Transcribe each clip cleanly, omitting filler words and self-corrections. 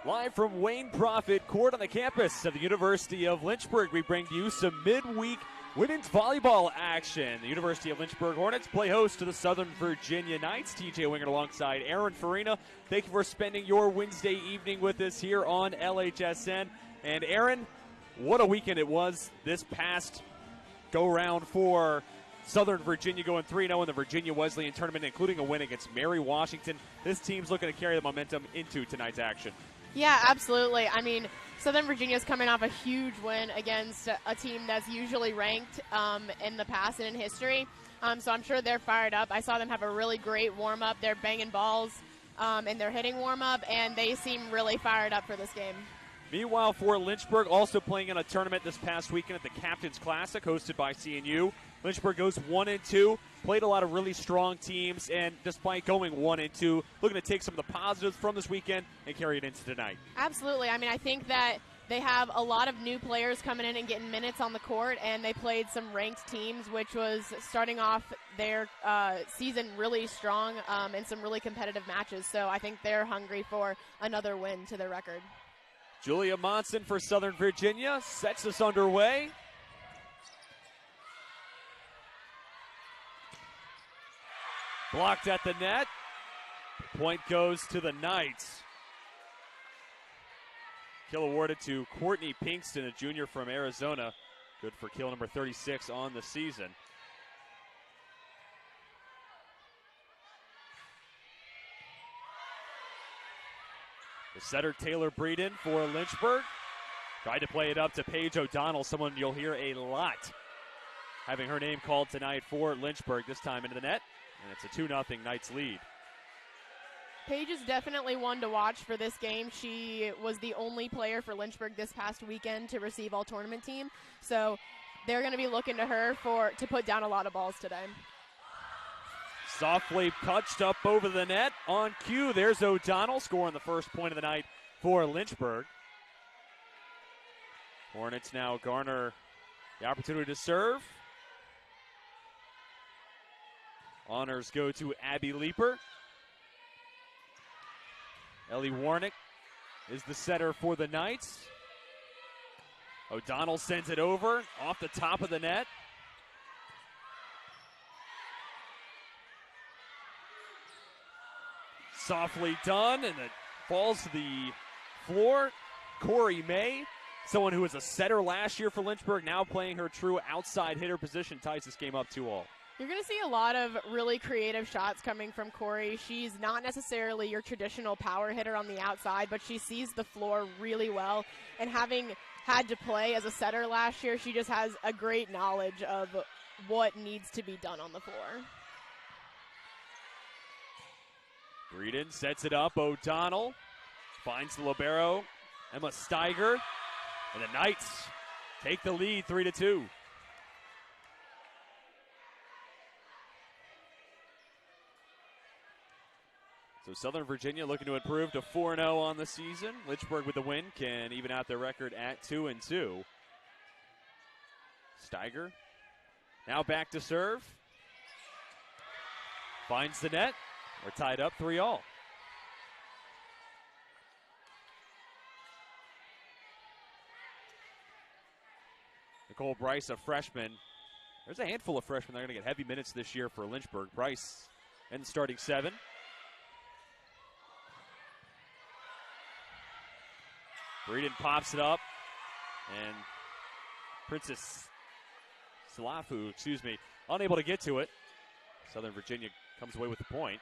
Live from Wayne Prophet Court on the campus of the University of Lynchburg, we bring to you some midweek women's volleyball action. The University of Lynchburg Hornets play host to the Southern Virginia Knights. TJ Winger alongside Aaron Farina. Thank you for spending your Wednesday evening with us here on LHSN. And Aaron, what a weekend it was this past go-round for Southern Virginia, going 3-0 in the Virginia Wesleyan tournament, including a win against Mary Washington. This team's looking to carry the momentum into tonight's action. Yeah, absolutely. I mean, Southern Virginia's coming off a huge win against a team that's usually ranked in the past and in history. So I'm sure they're fired up. I saw them have a really great warm-up. They're banging balls in their hitting warm-up, and they seem really fired up for this game. Meanwhile, for Lynchburg, also playing in a tournament this past weekend at the Captain's Classic, hosted by CNU. Lynchburg goes 1-2, played a lot of really strong teams, and despite going 1-2, looking to take some of the positives from this weekend and carry it into tonight. Absolutely. I mean, I think that they have a lot of new players coming in and getting minutes on the court, and they played some ranked teams, which was starting off their season really strong in some really competitive matches. So I think they're hungry for another win to their record. Julia Monson for Southern Virginia sets us underway. Blocked at the net. Point goes to the Knights. Kill awarded to Courtney Pinkston, a junior from Arizona. Good for kill number 36 on the season. The setter, Taylor Breeden for Lynchburg. Tried to play it up to Paige O'Donnell, someone you'll hear a lot having her name called tonight for Lynchburg, this time into the net. And it's a 2-0 Knights lead. Paige is definitely one to watch for this game. She was the only player for Lynchburg this past weekend to receive all-tournament team. So they're going to be looking to her to put down a lot of balls today. Softly touched up over the net on cue. There's O'Donnell scoring the first point of the night for Lynchburg. Hornets now garner the opportunity to serve. Honors go to Abby Leeper. Ellie Warnick is the setter for the Knights. O'Donnell sends it over off the top of the net. Softly done, and it falls to the floor. Corey May, someone who was a setter last year for Lynchburg, now playing her true outside hitter position, ties this game up 2-2. You're going to see a lot of really creative shots coming from Corey. She's not necessarily your traditional power hitter on the outside, but she sees the floor really well. And having had to play as a setter last year, she just has a great knowledge of what needs to be done on the floor. Breeden sets it up. O'Donnell finds the libero, Emma Steiger. And the Knights take the lead 3-2. So Southern Virginia looking to improve to 4-0 on the season. Lynchburg with the win can even out their record at 2-2. Steiger now back to serve. Finds the net. We're tied up 3-3. Nicole Bryce, a freshman. There's a handful of freshmen that are going to get heavy minutes this year for Lynchburg. Bryce in the starting 7. Breeden pops it up, and Princess Salafu, unable to get to it. Southern Virginia comes away with the point.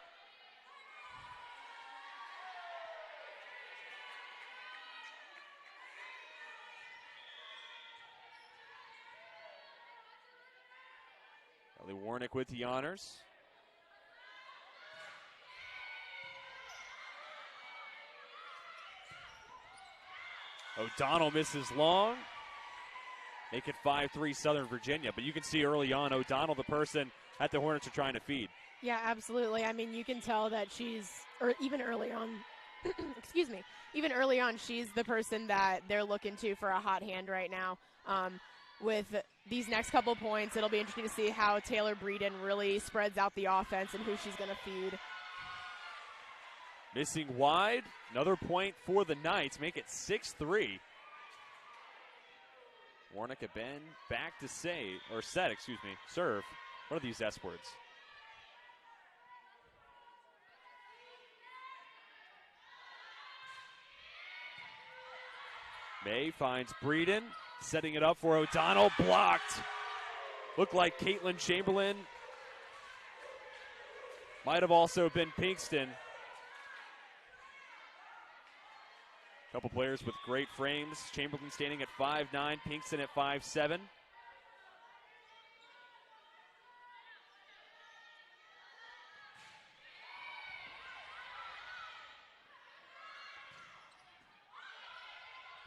Ellie Warnick with the honors. O'Donnell misses long. Make it 5-3 Southern Virginia. But you can see early on, O'Donnell, the person that the Hornets are trying to feed. Yeah, absolutely. I mean, you can tell that she's, or even early on, excuse me, even early on, she's the person that they're looking to for a hot hand right now. With these next couple points, it'll be interesting to see how Taylor Breeden really spreads out the offense and who she's going to feed. Missing wide. Another point for the Knights. Make it 6-3. Warnick again back to serve. One of these S words. May finds Breeden, setting it up for O'Donnell, blocked. Looked like Caitlin Chamberlain. Might have also been Pinkston. Couple players with great frames. Chamberlain standing at 5'9", Pinkston at 5'7".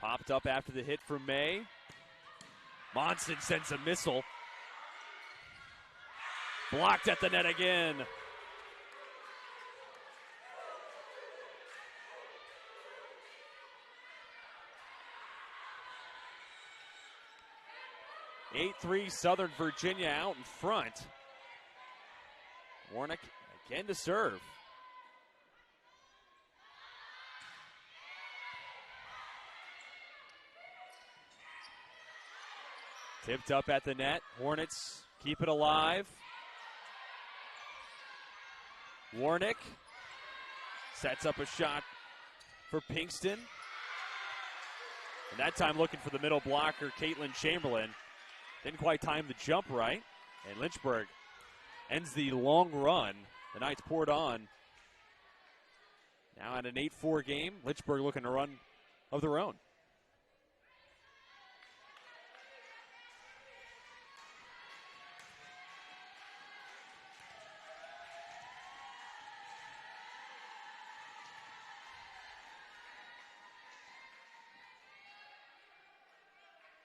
Popped up after the hit from May. Monson sends a missile. Blocked at the net again. (8-3) Southern Virginia out in front. Warnick again to serve. Tipped up at the net. Hornets keep it alive. Warnick sets up a shot for Pinkston. And that time looking for the middle blocker, Caitlin Chamberlain. Didn't quite time the jump right. And Lynchburg ends the long run. The Knights poured on. Now at an 8-4 game, Lynchburg looking to run of their own.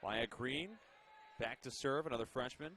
Maya Green back to serve, another freshman.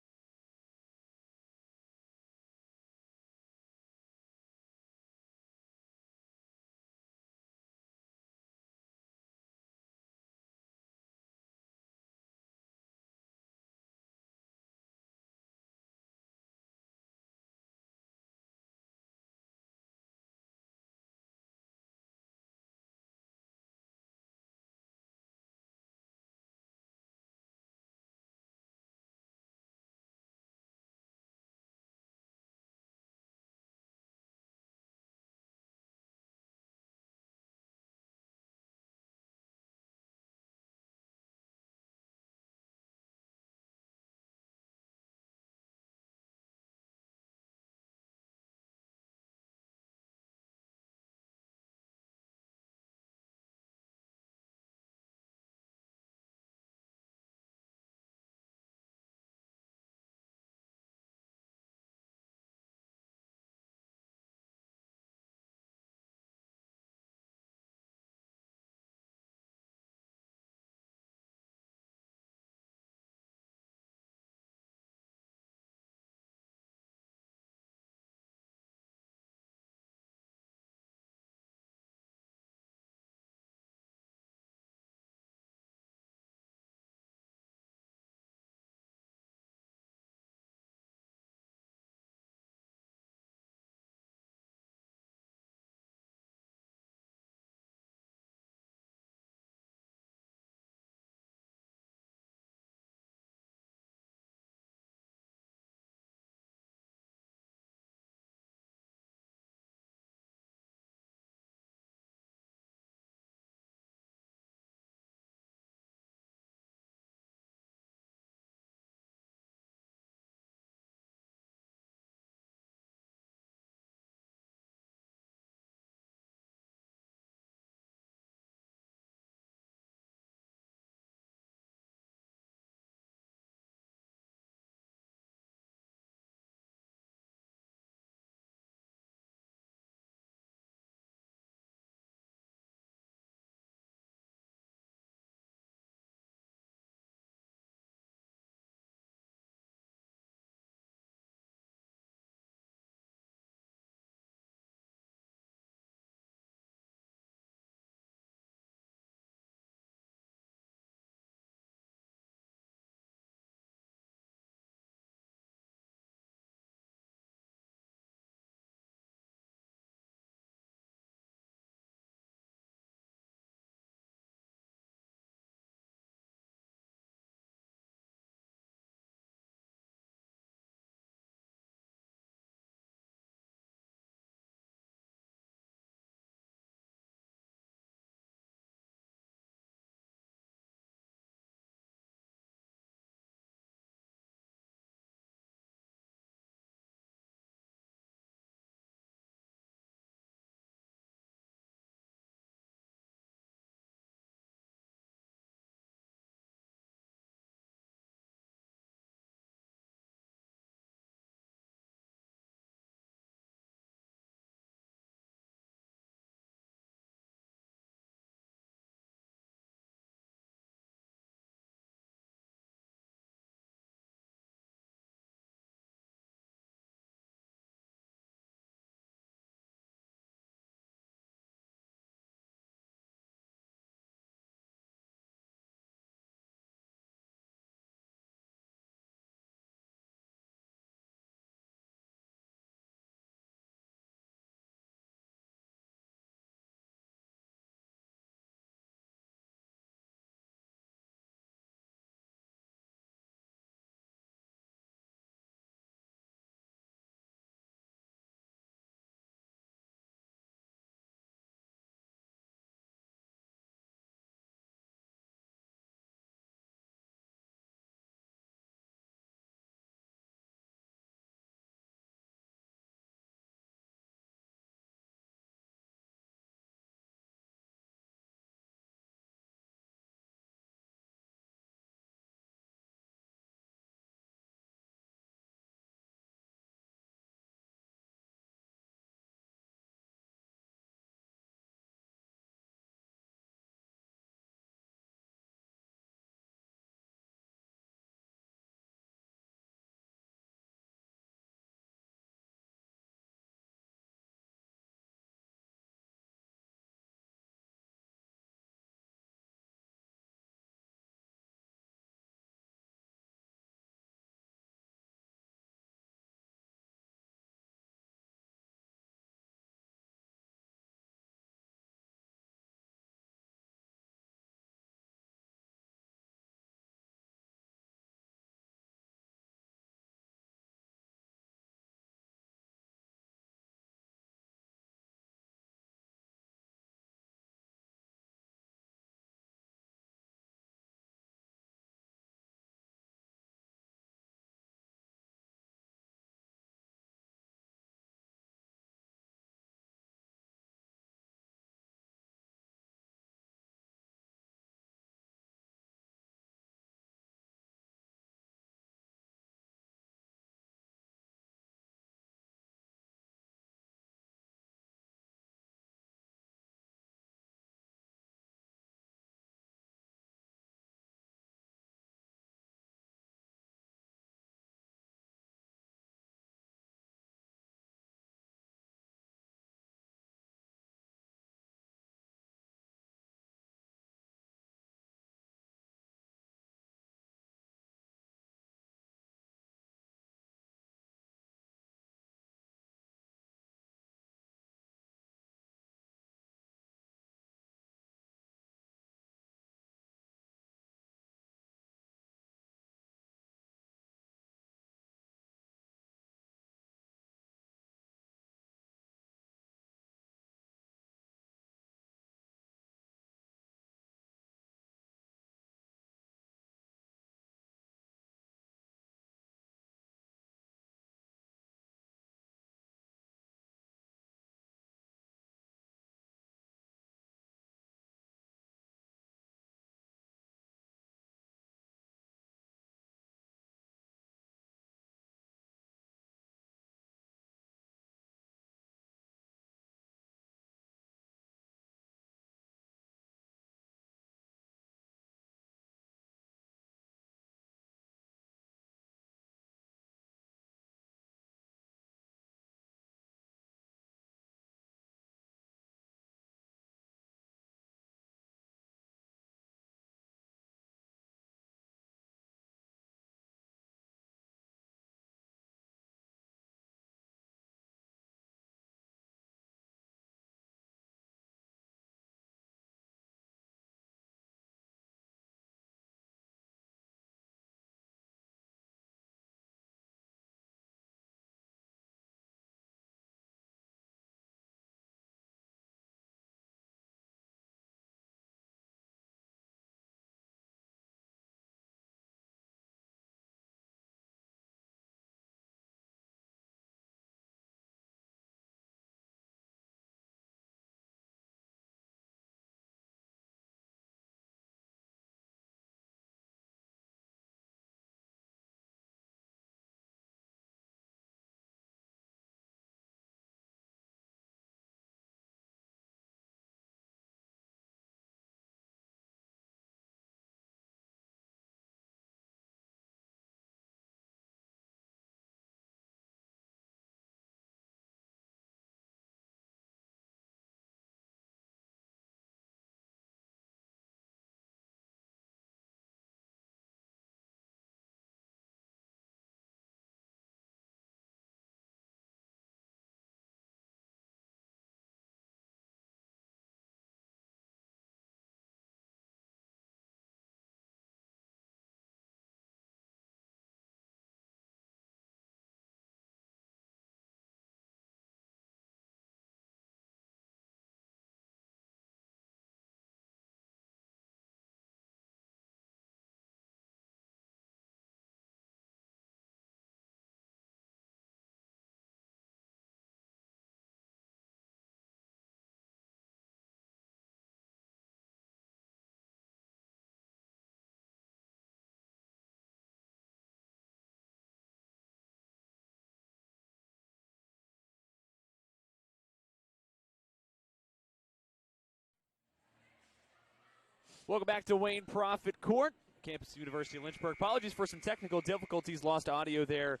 Welcome back to Wayne Profit Court, campus University of Lynchburg. Apologies for some technical difficulties. Lost audio there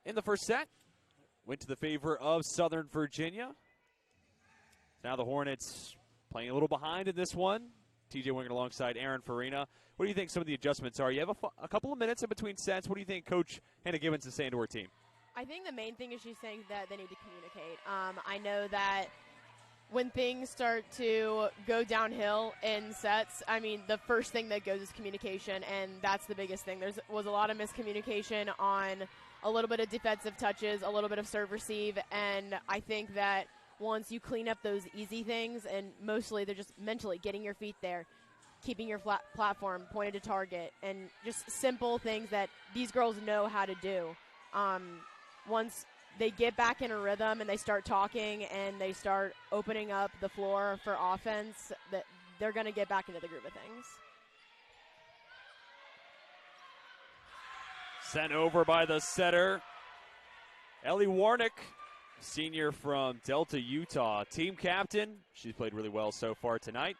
in the first set. Went to the favor of Southern Virginia. Now the Hornets playing a little behind in this one. TJ Winger alongside Aaron Farina. What do you think some of the adjustments are? You have a couple of minutes in between sets. What do you think Coach Hannah Gibbons is saying to her team? I think the main thing is she's saying that they need to communicate. I know that when things start to go downhill in sets, I mean, the first thing that goes is communication, and that's the biggest thing. There was a lot of miscommunication on a little bit of defensive touches, a little bit of serve receive, and I think that once you clean up those easy things, and mostly they're just mentally getting your feet there, keeping your platform pointed to target, and just simple things that these girls know how to do. Once they get back in a rhythm and they start talking and they start opening up the floor for offense, that they're going to get back into the groove of things. Sent over by the setter, Ellie Warnick, senior from Delta, Utah. Team captain. She's played really well so far tonight.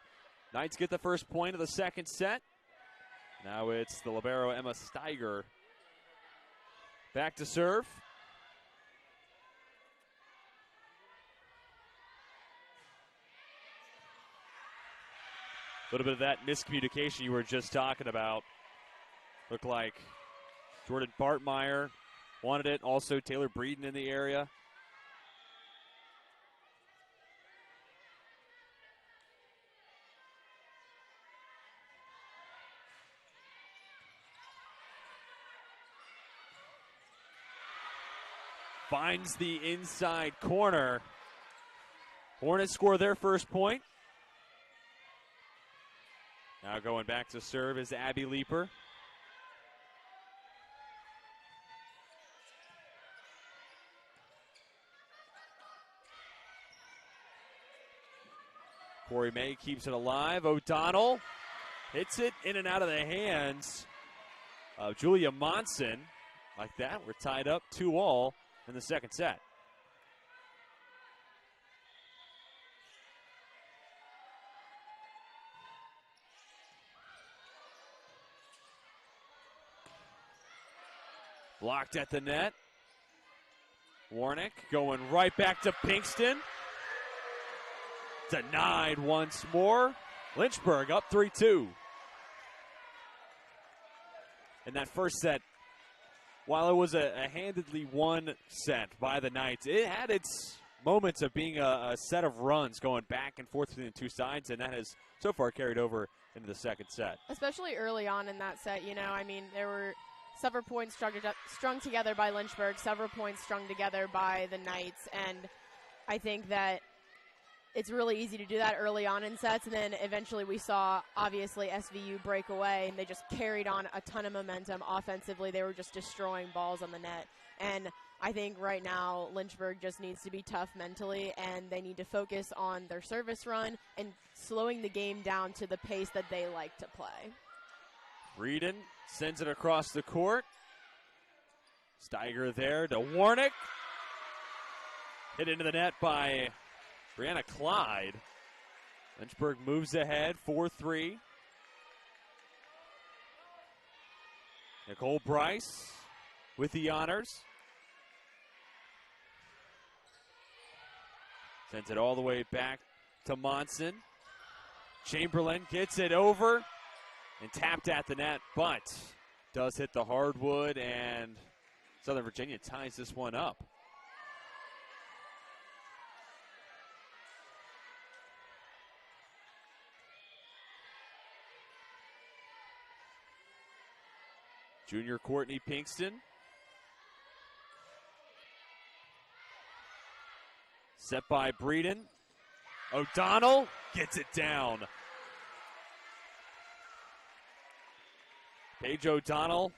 Knights get the first point of the second set. Now it's the libero, Emma Steiger. Back to serve. A little bit of that miscommunication you were just talking about. Looked like Jordan Bartmeyer wanted it. Also Taylor Breeden in the area. Finds the inside corner. Hornets score their first point. Now going back to serve is Abby Leeper. Corey May keeps it alive. O'Donnell hits it in and out of the hands of Julia Monson. Like that, we're tied up 2-2 in the second set. Blocked at the net. Warnick going right back to Pinkston. Denied once more. Lynchburg up 3-2. In that first set, while it was a handedly won set by the Knights, it had its moments of being a set of runs going back and forth between the two sides, and that has so far carried over into the second set. Especially early on in that set, you know, I mean, there were several points strung together by Lynchburg, several points strung together by the Knights, and I think that it's really easy to do that early on in sets, and then eventually we saw, obviously, SVU break away, and they just carried on a ton of momentum offensively. They were just destroying balls on the net, and I think right now Lynchburg just needs to be tough mentally, and they need to focus on their service run and slowing the game down to the pace that they like to play. Breeden sends it across the court. Steiger there to Warnick. Hit into the net by Brianna Clyde. Lynchburg moves ahead, 4-3. Nicole Bryce with the honors. Sends it all the way back to Monson. Chamberlain gets it over and tapped at the net, but does hit the hardwood, and Southern Virginia ties this one up. Junior Courtney Pinkston. Set by Breeden. O'Donnell gets it down. Paige O'Donnell,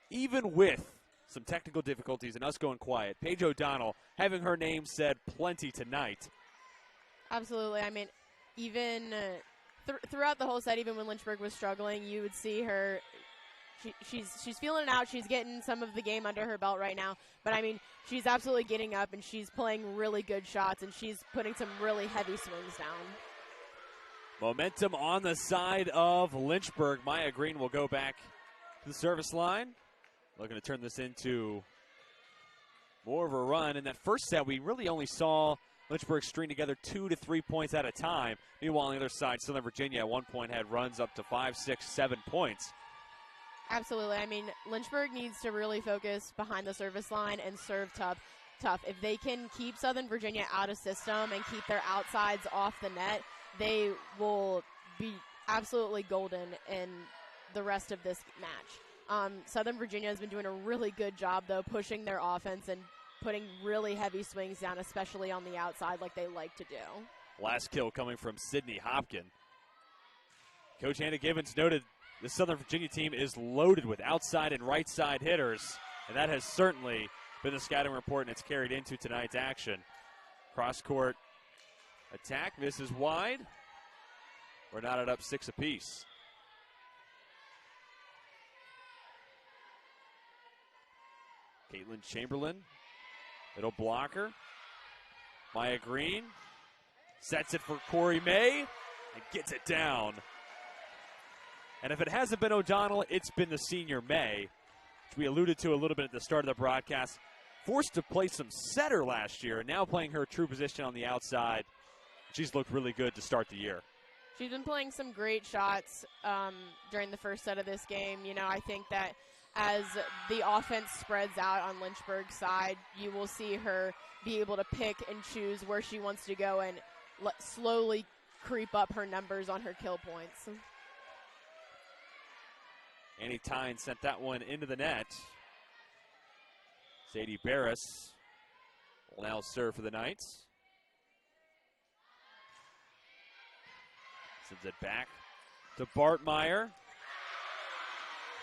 even with some technical difficulties and us going quiet, Paige O'Donnell having her name said plenty tonight. Absolutely. I mean, even throughout the whole set, even when Lynchburg was struggling, you would see her. She's feeling it out. She's getting some of the game under her belt right now. But, I mean, she's absolutely getting up, and she's playing really good shots, and she's putting some really heavy swings down. Momentum on the side of Lynchburg. Maya Green will go back to the service line. Looking to turn this into more of a run. In that first set, we really only saw Lynchburg string together 2 to 3 points at a time. Meanwhile, on the other side, Southern Virginia at one point had runs up to 5, 6, 7 points. Absolutely. I mean, Lynchburg needs to really focus behind the service line and serve tough. If they can keep Southern Virginia out of system and keep their outsides off the net, they will be absolutely golden in the rest of this match. Southern Virginia has been doing a really good job, though, pushing their offense and putting really heavy swings down, especially on the outside like they like to do. Last kill coming from Sydney Hopkin. Coach Hannah Gibbons noted the Southern Virginia team is loaded with outside and right side hitters, and that has certainly been the scouting report, and it's carried into tonight's action. Cross-court attack misses wide. We're not at up 6 apiece. Caitlin Chamberlain, middle blocker. Maya Green sets it for Corey May and gets it down. And if it hasn't been O'Donnell, it's been the senior May, which we alluded to a little bit at the start of the broadcast. Forced to play some setter last year, and now playing her true position on the outside. She's looked really good to start the year. She's been playing some great shots during the first set of this game. You know, I think that as the offense spreads out on Lynchburg's side, you will see her be able to pick and choose where she wants to go and slowly creep up her numbers on her kill points. Annie Tyne sent that one into the net. Sadie Barris will now serve for the Knights. Sends it back to Bartmeyer.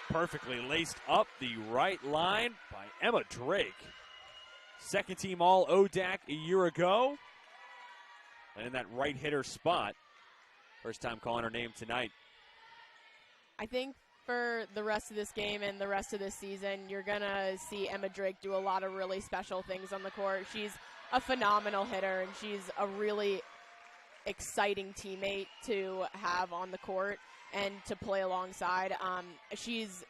Perfectly laced up the right line by Emma Drake. Second team all ODAC a year ago. And in that right hitter spot. First time calling her name tonight. I think for the rest of this game and the rest of this season, you're going to see Emma Drake do a lot of really special things on the court. She's a phenomenal hitter, and she's a really exciting teammate to have on the court and to play alongside. She's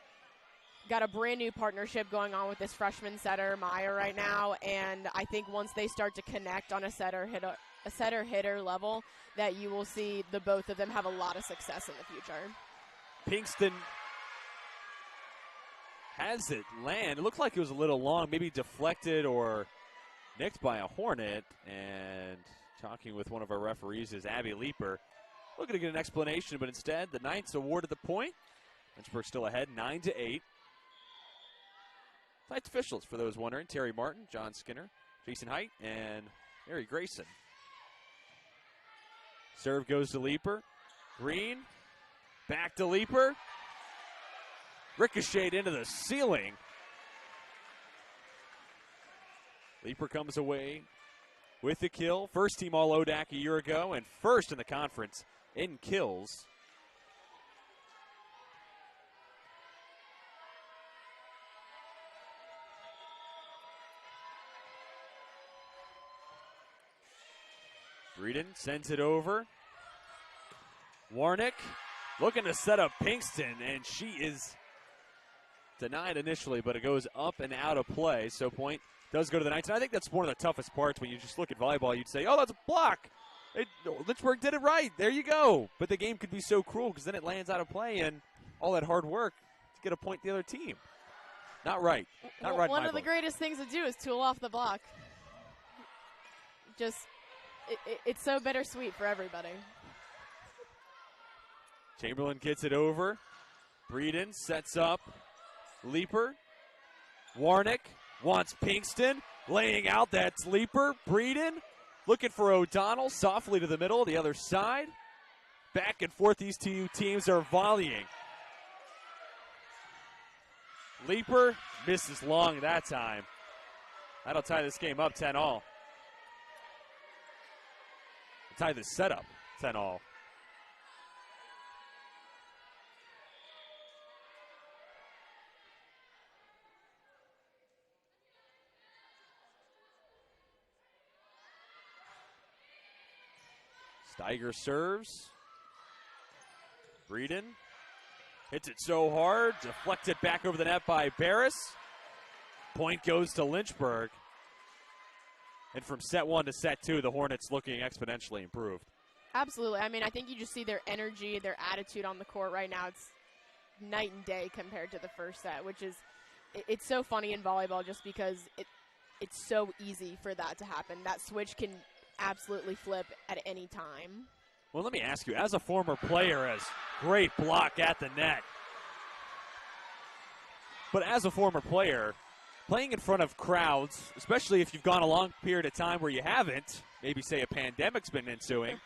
got a brand new partnership going on with this freshman setter, Maya, right now, and I think once they start to connect on a setter-hitter level, that you will see the both of them have a lot of success in the future. Pinkston has it land. It looked like it was a little long, maybe deflected or nicked by a Hornet. And talking with one of our referees is Abby Leeper. Looking to get an explanation, but instead the Knights awarded the point. Lynchburg still ahead, 9-8. Tonight's officials, for those wondering, Terry Martin, John Skinner, Jason Height, and Mary Grayson. Serve goes to Leeper. Green, back to Leeper. Ricocheted into the ceiling. Leeper comes away with the kill. First team all ODAC a year ago and first in the conference in kills. Breeden sends it over. Warnick looking to set up Pinkston, and she is denied initially, but it goes up and out of play. So point does go to the Knights. And I think that's one of the toughest parts when you just look at volleyball. You'd say, oh, that's a block. Lynchburg did it right. There you go. But the game could be so cruel because then it lands out of play and all that hard work to get a point to the other team. Not right. Not right. One of the greatest things to do is tool off the block. Just, it's so bittersweet for everybody. Chamberlain gets it over. Breeden sets up Leeper. Warnick wants Pinkston. Laying out, that's Leeper. Breeden looking for O'Donnell. Softly to the middle, the other side. Back and forth, these two teams are volleying. Leeper misses long that time. That'll tie this game up 10-all. Tie this set up 10-all. Steiger serves. Breeden hits it so hard, deflected back over the net by Barris. Point goes to Lynchburg. And from set 1 to set 2, the Hornets looking exponentially improved. Absolutely. I mean, I think you just see their energy, their attitude on the court right now. It's night and day compared to the first set, which is, it's so funny in volleyball just because it's so easy for that to happen. That switch can absolutely flip at any time. Well, let me ask you, as a former player, as great block at the net, but as a former player, playing in front of crowds, especially if you've gone a long period of time where you haven't, maybe say a pandemic's been ensuing,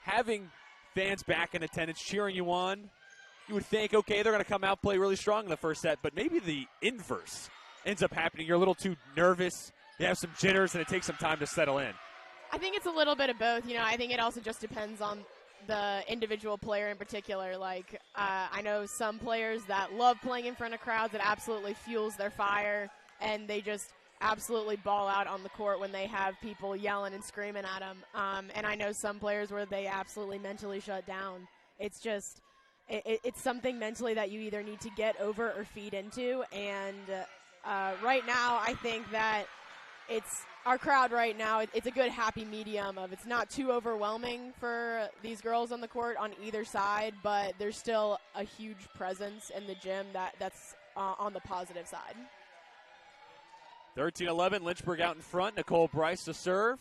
having fans back in attendance cheering you on, you would think, okay, they're going to come out, play really strong in the first set, but maybe the inverse ends up happening. You're a little too nervous, you have some jitters, and it takes some time to settle in. I think it's a little bit of both. You know, I think it also just depends on the individual player in particular. Like, I know some players that love playing in front of crowds. It absolutely fuels their fire, and they just absolutely ball out on the court when they have people yelling and screaming at them. And I know some players where they absolutely mentally shut down. It's just, it's something mentally that you either need to get over or feed into. And right now, I think that it's our crowd right now. It's a good happy medium of it's not too overwhelming for these girls on the court on either side, but there's still a huge presence in the gym that's on the positive side. 13-11, Lynchburg out in front. Nicole Bryce to serve.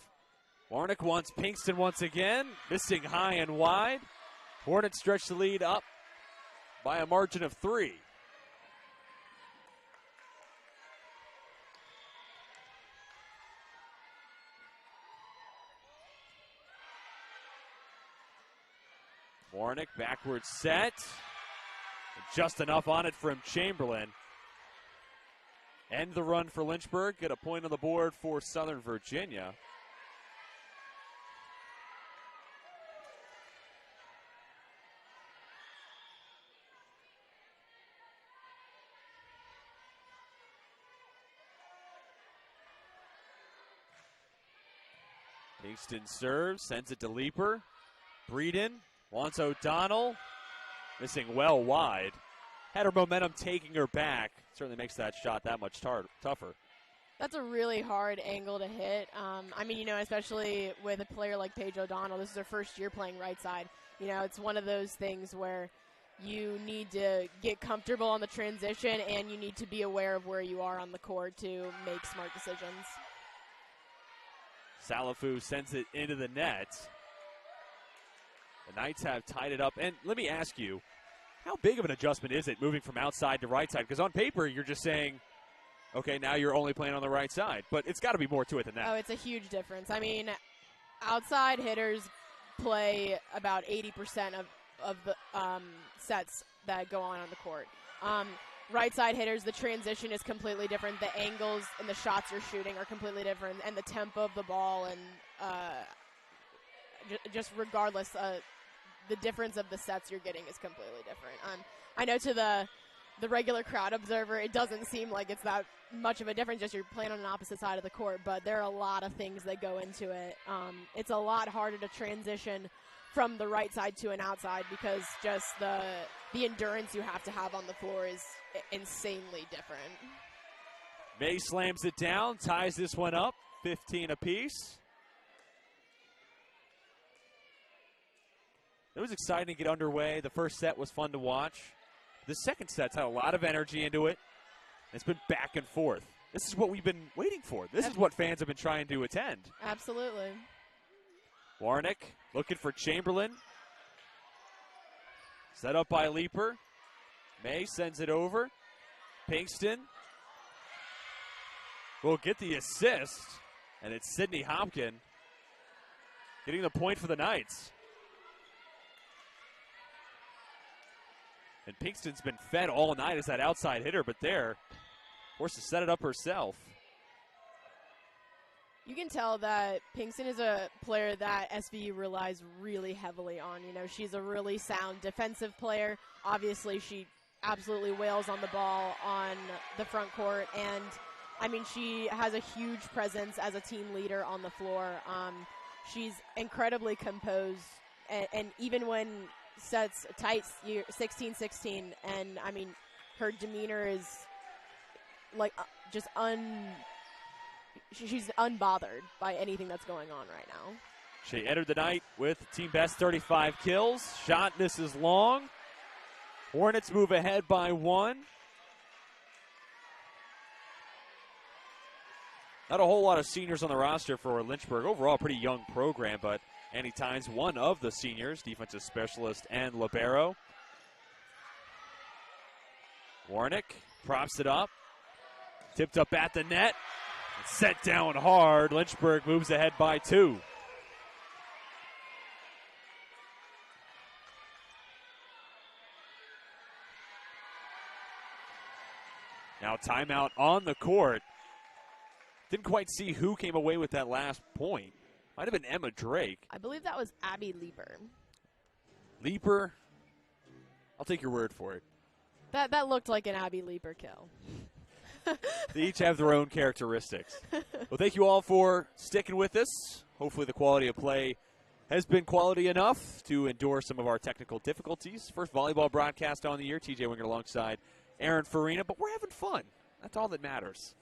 Warnick wants Pinkston once again, missing high and wide. Hornets stretch the lead up by a margin of 3. Warnick backward set. Just enough on it from Chamberlain. End the run for Lynchburg. Get a point on the board for Southern Virginia. Pinkston serves, sends it to Leeper. Breeden wants O'Donnell. Missing well wide. Had her momentum taking her back. Certainly makes that shot that much tougher. That's a really hard angle to hit. I mean, you know, especially with a player like Paige O'Donnell, this is her first year playing right side. You know, it's one of those things where you need to get comfortable on the transition and you need to be aware of where you are on the court to make smart decisions. Salafu sends it into the net. The Knights have tied it up. And let me ask you, how big of an adjustment is it moving from outside to right side? Because on paper, you're just saying, okay, now you're only playing on the right side. But it's got to be more to it than that. Oh, it's a huge difference. I mean, outside hitters play about 80% of the sets that go on the court. Right side hitters, the transition is completely different. The angles and the shots you're shooting are completely different. And the tempo of the ball and just regardless, the difference of the sets you're getting is completely different. I know to the regular crowd observer, it doesn't seem like it's that much of a difference, just you're playing on an opposite side of the court, but there are a lot of things that go into it. It's a lot harder to transition from the right side to an outside because just the endurance you have to have on the floor is insanely different. May slams it down, ties this one up, 15 apiece. It was exciting to get underway. The first set was fun to watch. The second set's had a lot of energy into it. It's been back and forth. This is what we've been waiting for. This is what fans have been trying to attend. Absolutely. Warnick looking for Chamberlain. Set up by Leeper. May sends it over. Pinkston will get the assist. And it's Sydney Hopkin getting the point for the Knights. And Pinkston's been fed all night as that outside hitter, but there, forced to set it up herself. You can tell that Pinkston is a player that SVU relies really heavily on. You know, she's a really sound defensive player. Obviously, she absolutely wails on the ball on the front court. And, I mean, she has a huge presence as a team leader on the floor. She's incredibly composed. And even when sets tight 16-16, and I mean, her demeanor is like she's unbothered by anything that's going on right now. She entered the night with team best 35 kills. Shot misses long. Hornets move ahead by 1. Not a whole lot of seniors on the roster for Lynchburg. Overall, a pretty young program, but Annie Tynes, one of the seniors, defensive specialist and libero. Warnick props it up. Tipped up at the net. Set down hard. Lynchburg moves ahead by 2. Now timeout on the court. Didn't quite see who came away with that last point. Might have been Emma Drake. I believe that was Abby Leeper. Leeper? I'll take your word for it. That looked like an Abby Leeper kill. They each have their own characteristics. Well, thank you all for sticking with us. Hopefully the quality of play has been quality enough to endure some of our technical difficulties. First volleyball broadcast on the year. TJ Winger alongside Aaron Farina, but we're having fun. That's all that matters.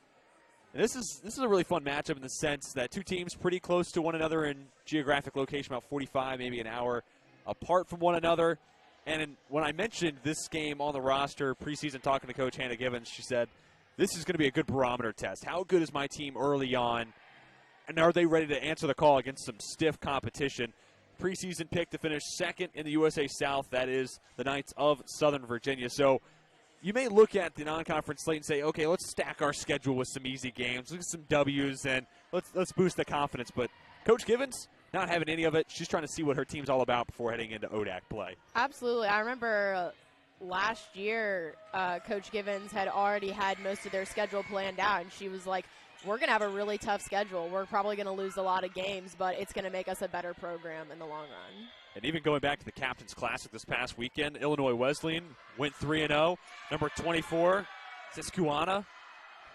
And this is a really fun matchup in the sense that two teams pretty close to one another in geographic location, about 45, maybe an hour apart from one another. And when I mentioned this game on the roster preseason talking to Coach Hannah Givens, she said, this is going to be a good barometer test. How good is my team early on? And are they ready to answer the call against some stiff competition? Preseason pick to finish second in the USA South. That is the Knights of Southern Virginia. So you may look at the non-conference slate and say, okay, let's stack our schedule with some easy games, look at some W's, and let's boost the confidence. But Coach Givens, not having any of it. She's trying to see what her team's all about before heading into ODAC play. Absolutely. I remember last year, Coach Givens had already had most of their schedule planned out, and she was like, we're going to have a really tough schedule. We're probably going to lose a lot of games, but it's going to make us a better program in the long run. And even going back to the Captain's Classic this past weekend, Illinois Wesleyan went 3-0. Number 24, Susquehanna,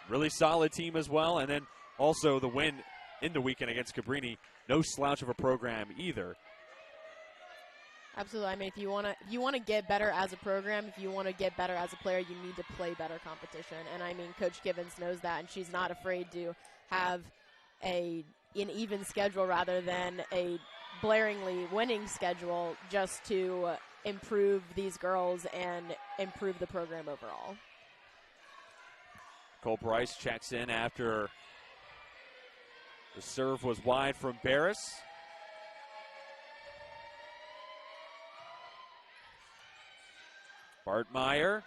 really solid team as well. And then also the win in the weekend against Cabrini, no slouch of a program either. Absolutely. I mean, if you want to get better as a program, if you want to get better as a player, you need to play better competition. And I mean, Coach Givens knows that, and she's not afraid to have an even schedule rather than a blaringly winning schedule just to improve these girls and improve the program overall. Cole Bryce checks in after the serve was wide from Barris. Bartmeyer,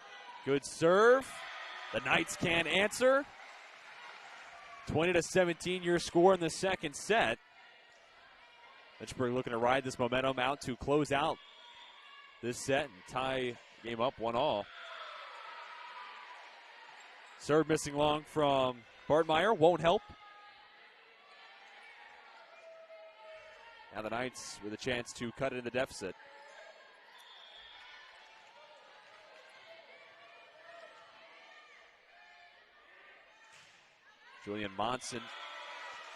good serve. The Knights can't answer. 20-17 your score in the second set. Lynchburg looking to ride this momentum out to close out this set and tie the game up 1-1. Serve missing long from Bartmeyer, won't help. Now the Knights with a chance to cut it in the deficit. Julian Monson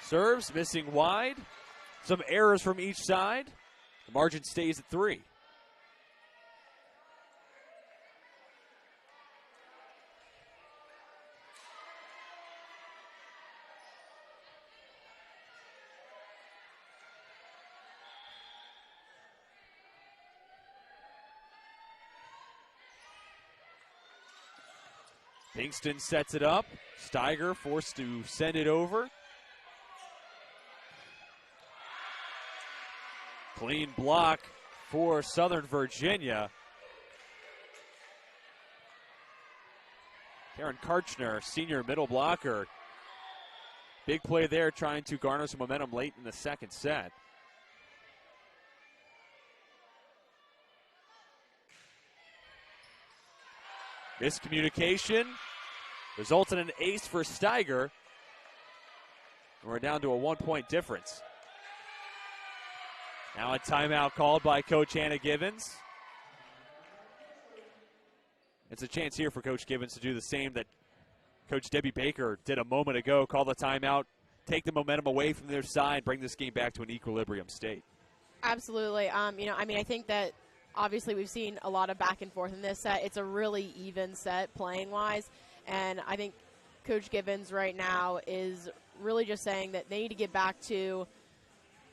serves, missing wide. Some errors from each side. The margin stays at 3. Pinkston sets it up. Steiger forced to send it over. Clean block for Southern Virginia. Karen Karchner, senior middle blocker. Big play there, trying to garner some momentum late in the second set. Miscommunication results in an ace for Steiger. And we're down to a 1-point difference. Now a timeout called by Coach Hannah Givens. It's a chance here for Coach Givens to do the same that Coach Debbie Baker did a moment ago. Call the timeout, take the momentum away from their side, bring this game back to an equilibrium state. Absolutely. I think that obviously we've seen a lot of back and forth in this set. It's a really even set playing-wise, and I think Coach Gibbons right now is really just saying that they need to get back to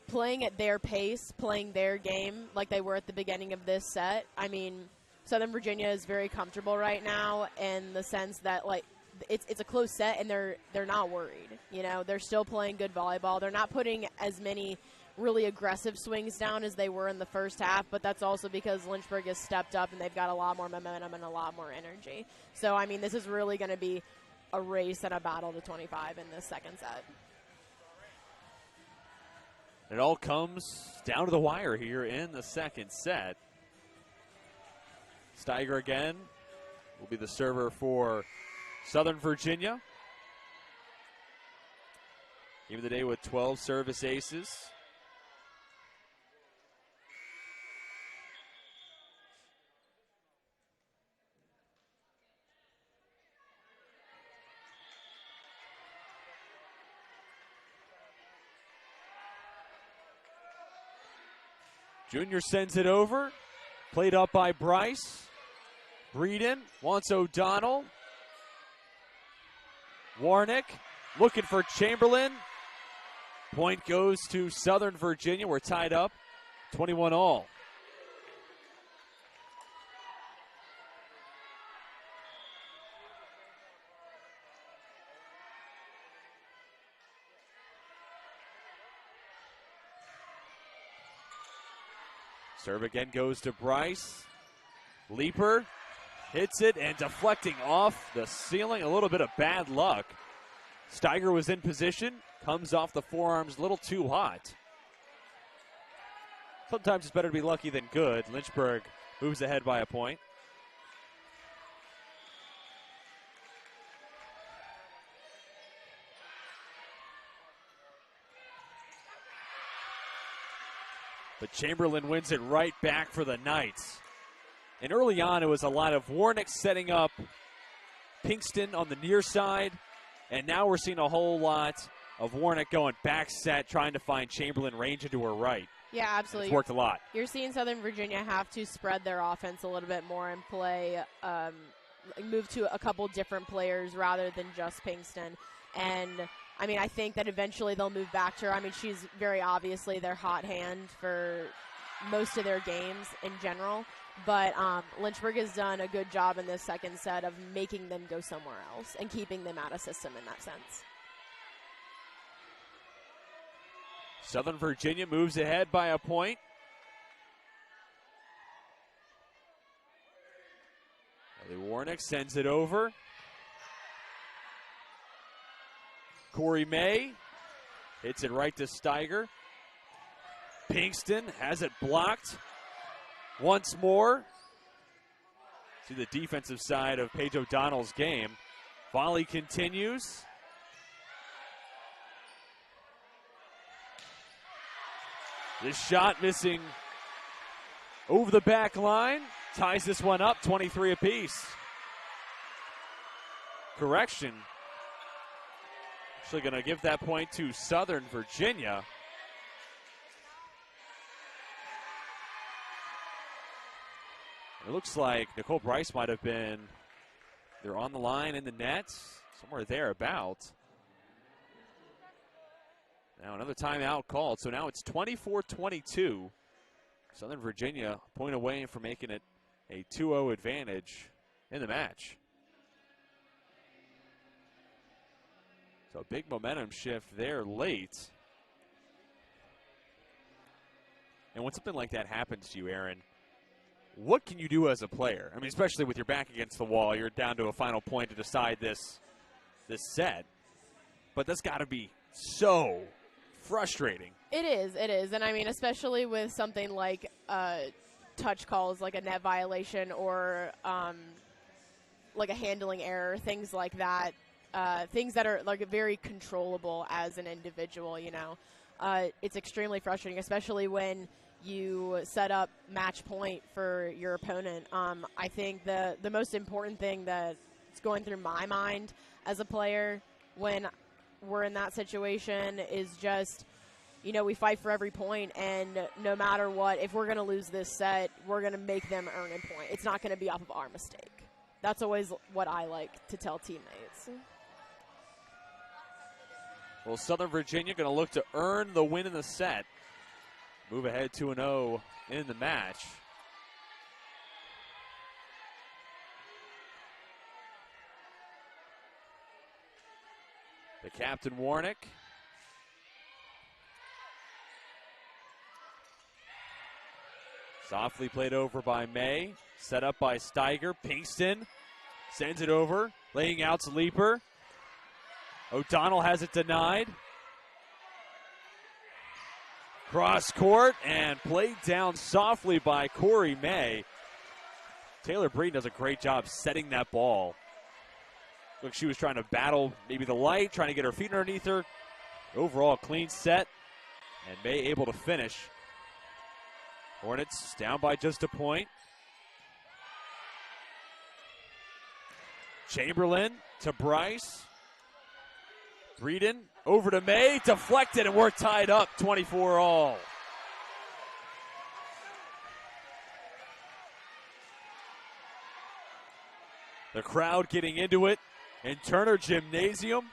playing at their pace, playing their game like they were at the beginning of this set. I mean, Southern Virginia is very comfortable right now in the sense that, like, it's a close set and they're not worried. You know, they're still playing good volleyball. They're not putting as many really aggressive swings down as they were in the first half, but that's also because Lynchburg has stepped up and they've got a lot more momentum and a lot more energy. So, I mean, this is really going to be a race and a battle to 25 in this second set. It all comes down to the wire here in the second set. Steiger again will be the server for Southern Virginia. Game of the day with 12 service aces. Junior sends it over. Played up by Bryce. Breeden wants O'Donnell. Warnick looking for Chamberlain. Point goes to Southern Virginia. We're tied up 21 all. Serve again goes to Bryce. Leaper hits it and deflecting off the ceiling. A little bit of bad luck. Steiger was in position. Comes off the forearms a little too hot. Sometimes it's better to be lucky than good. Lynchburg moves ahead by a point. But Chamberlain wins it right back for the Knights. And early on, it was a lot of Warnick setting up Pinkston on the near side. And now we're seeing a whole lot of Warnick going back set, trying to find Chamberlain range into her right. Yeah, absolutely. It's worked a lot. You're seeing Southern Virginia have to spread their offense a little bit more and play, move to a couple different players rather than just Pinkston. And I mean, I think that eventually they'll move back to her. I mean, she's very obviously their hot hand for most of their games in general. But Lynchburg has done a good job in this second set of making them go somewhere else and keeping them out of system in that sense. Southern Virginia moves ahead by a point. Ellie Warnick sends it over. Corey May hits it right to Steiger. Pinkston has it blocked once more. See the defensive side of Paige O'Donnell's game. Volley continues. This shot missing over the back line. Ties this one up, 23 apiece. Correction. Actually going to give that point to Southern Virginia. It looks like Nicole Bryce might have been either on the line in the net, somewhere thereabouts. Now another timeout called, so now it's 24-22. Southern Virginia a point away from making it a 2-0 advantage in the match. So a big momentum shift there late. And when something like that happens to you, Aaron, what can you do as a player? I mean, especially with your back against the wall, you're down to a final point to decide this set. But that's got to be so frustrating. It is. And I mean, especially with something like touch calls, like a net violation or like a handling error, things like that. Things that are like very controllable as an individual, you know. It's extremely frustrating, especially when you set up match point for your opponent. I think the most important thing that's going through my mind as a player when we're in that situation is just you know, we fight for every point, and no matter what, if we're going to lose this set, we're going to make them earn a point. It's not going to be off of our mistake. That's always what I like to tell teammates. Well, Southern Virginia going to look to earn the win in the set. Move ahead 2-0 in the match. The captain, Warnick. Softly played over by May. Set up by Steiger. Pinkston sends it over. Laying out to Leaper. O'Donnell has it denied. Cross court and played down softly by Corey May. Taylor Breeden does a great job setting that ball. Look, she was trying to battle maybe the light, trying to get her feet underneath her. Overall, clean set, and May able to finish. Hornets down by just a point. Chamberlain to Bryce. Breeden over to May, deflected, and we're tied up 24 all. The crowd getting into it in Turner Gymnasium.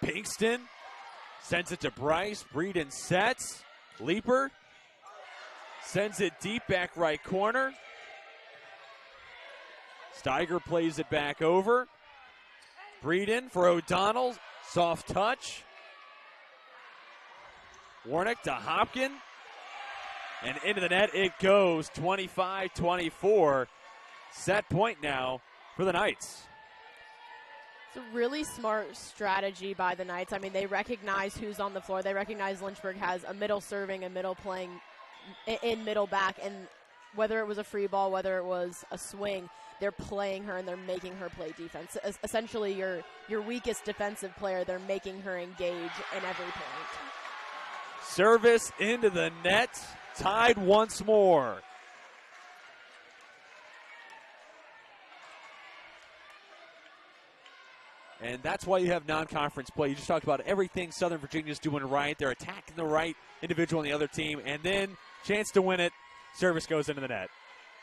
Pinkston sends it to Bryce. Breeden sets. Leaper sends it deep back right corner. Steiger plays it back over. Breeden for O'Donnell. Soft touch. Warnick to Hopkin. And into the net it goes, 25-24. Set point now for the Knights. It's a really smart strategy by the Knights. I mean, they recognize who's on the floor. They recognize Lynchburg has a middle serving, a middle playing in middle back. And whether it was a free ball, whether it was a swing, they're playing her and they're making her play defense. Essentially, your weakest defensive player, they're making her engage in every point. Service into the net. Tied once more. And that's why you have non-conference play. You just talked about everything Southern Virginia's doing right. They're attacking the right individual on the other team. And then chance to win it. Service goes into the net.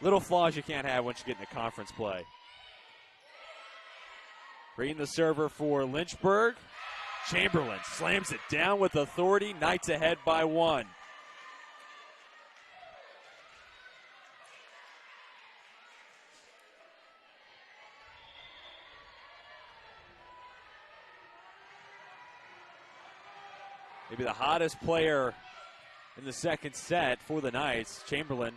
Little flaws you can't have once you get into conference play. Breeden the server for Lynchburg. Chamberlain slams it down with authority. Knights ahead by 1. Maybe the hottest player in the second set for the Knights. Chamberlain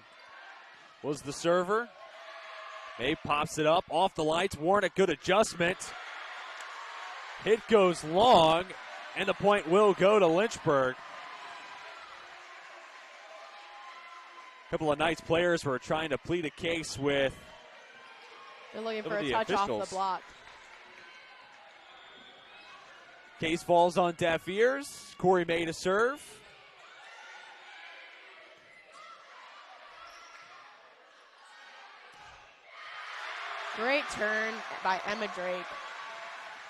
was the server. May pops it up off the lights. Warnick, good adjustment. Hit goes long, and the point will go to Lynchburg. A couple of Knights players were trying to plead a case with. They're looking for a touch officials. off the block. Case falls on deaf ears. Corey May to serve. Great turn by Emma Drake.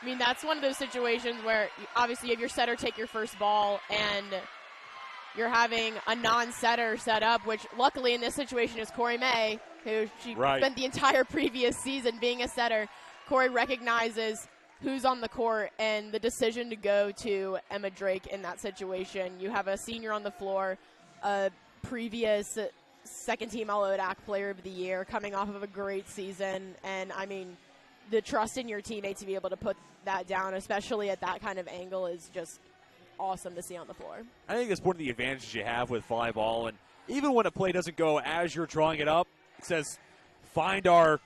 I mean, that's one of those situations where obviously you have your setter take your first ball and you're having a non-setter set up, which luckily in this situation is Corey May, who she spent the entire previous season being a setter. Corey recognizes who's on the court and the decision to go to Emma Drake in that situation. You have a senior on the floor, a previous second-team All-ODAC Player of the Year, coming off of a great season. And, I mean, the trust in your teammate to be able to put that down, especially at that kind of angle, is just awesome to see on the floor. I think that's one of the advantages you have with volleyball. And even when a play doesn't go as you're drawing it up, it says, find our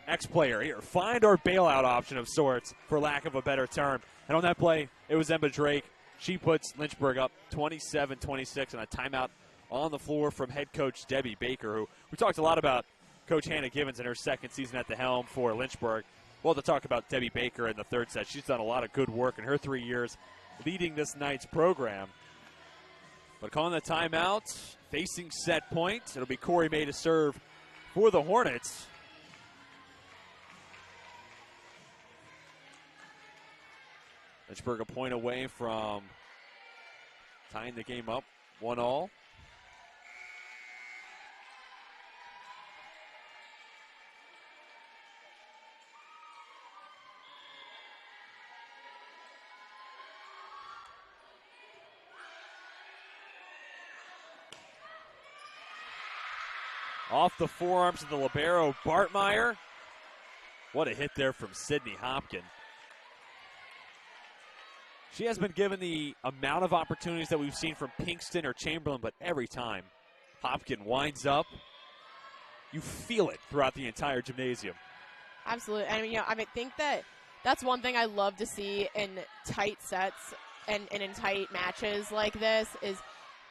X player here. Find our bailout option of sorts, for lack of a better term. And on that play, it was Emma Drake. She puts Lynchburg up 27-26 and a timeout on the floor from head coach Debbie Baker, who we talked a lot about Coach Hannah Givens in her second season at the helm for Lynchburg. We'll have to talk about Debbie Baker in the third set. She's done a lot of good work in her 3 years leading this Knights program. But calling the timeout, facing set point. It'll be Corey May to serve for the Hornets. Lynchburg a point away from tying the game up 1-1. Off the forearms of the libero, Bartmeyer. What a hit there from Sydney Hopkin. She has been given the amount of opportunities that we've seen from Pinkston or Chamberlain, but every time Hopkin winds up, you feel it throughout the entire gymnasium. Absolutely. I mean, I think that's one thing I love to see in tight sets and in tight matches like this is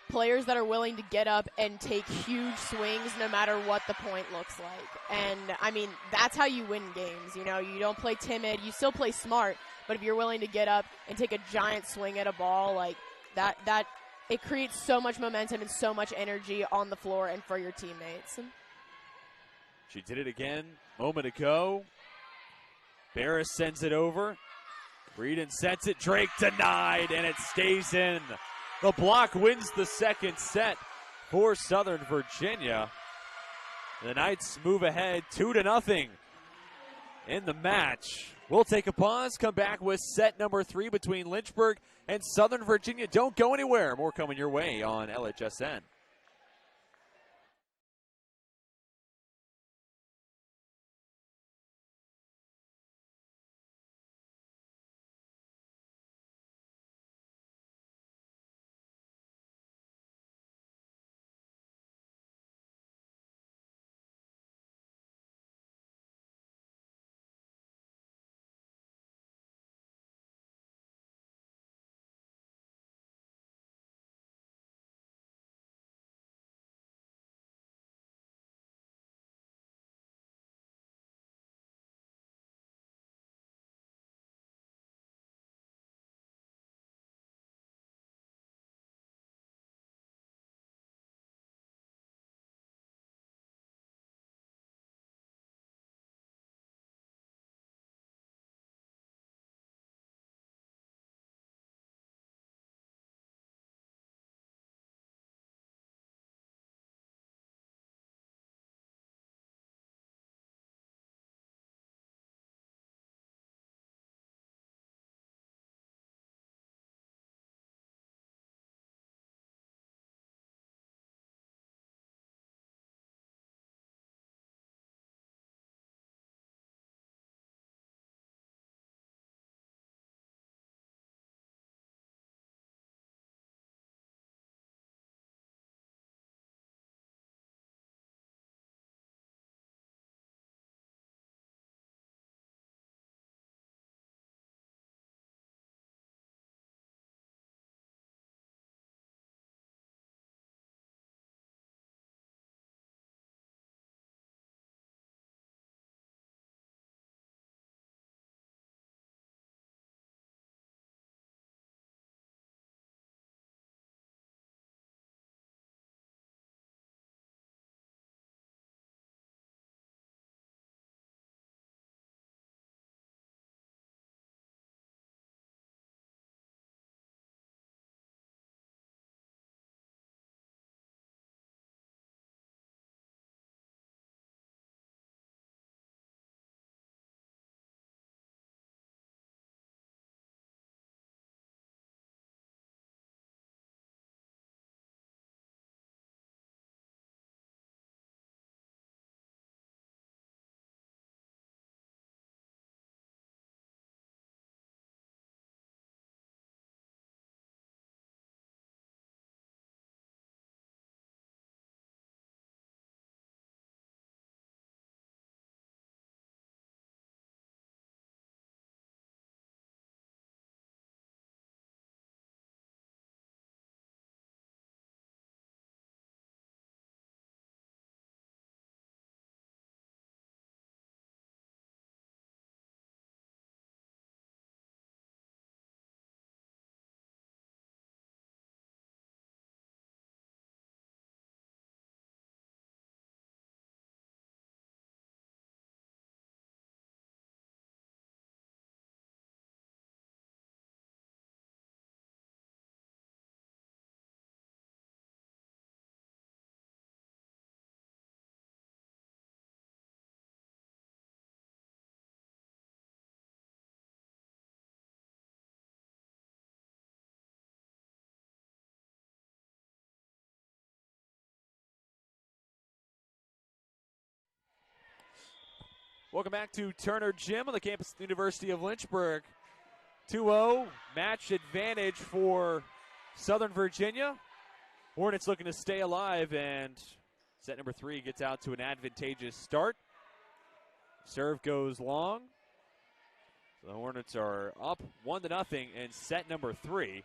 players that are willing to get up and take huge swings no matter what the point looks like. And, I mean, that's how you win games. You don't play timid. You still play smart. But if you're willing to get up and take a giant swing at a ball like that, it creates so much momentum and so much energy on the floor and for your teammates. She did it again a moment ago. Barris sends it over. Breeden sets it. Drake denied, and it stays in. The block wins the second set for Southern Virginia. The Knights move ahead 2-0 in the match. We'll take a pause, come back with set number 3 between Lynchburg and Southern Virginia. Don't go anywhere. More coming your way on LHSN. Welcome back to Turner Gym on the campus of the University of Lynchburg. 2-0 match advantage for Southern Virginia. Hornets looking to stay alive, and set number 3 gets out to an advantageous start. Serve goes long. So the Hornets are up 1-0 in set number 3.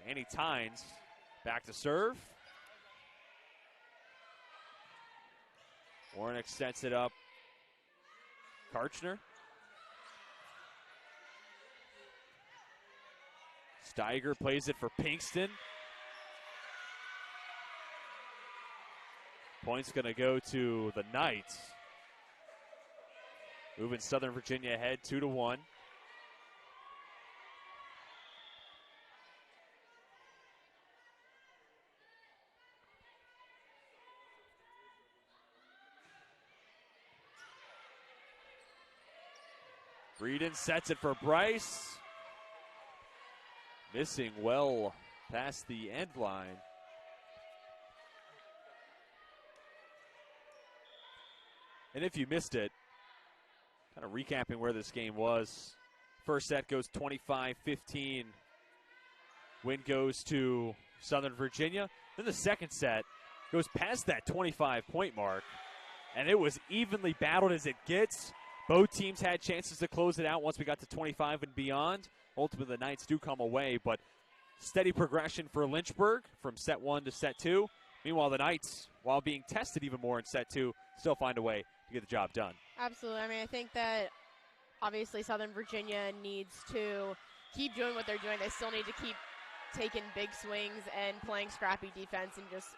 Annie Tynes back to serve. Warnick sets it up. Karchner. Steiger plays it for Pinkston. Point's going to go to the Knights. Moving Southern Virginia ahead 2-1. Breeden sets it for Bryce. Missing well past the end line. And if you missed it, kind of recapping where this game was. First set goes 25-15. Win goes to Southern Virginia. Then the second set goes past that 25-point mark. And it was evenly battled as it gets. Both teams had chances to close it out once we got to 25 and beyond. Ultimately, the Knights do come away, but steady progression for Lynchburg from set 1 to set 2. Meanwhile, the Knights, while being tested even more in set 2, still find a way to get the job done. Absolutely. I mean, I think that obviously Southern Virginia needs to keep doing what they're doing. They still need to keep taking big swings and playing scrappy defense and just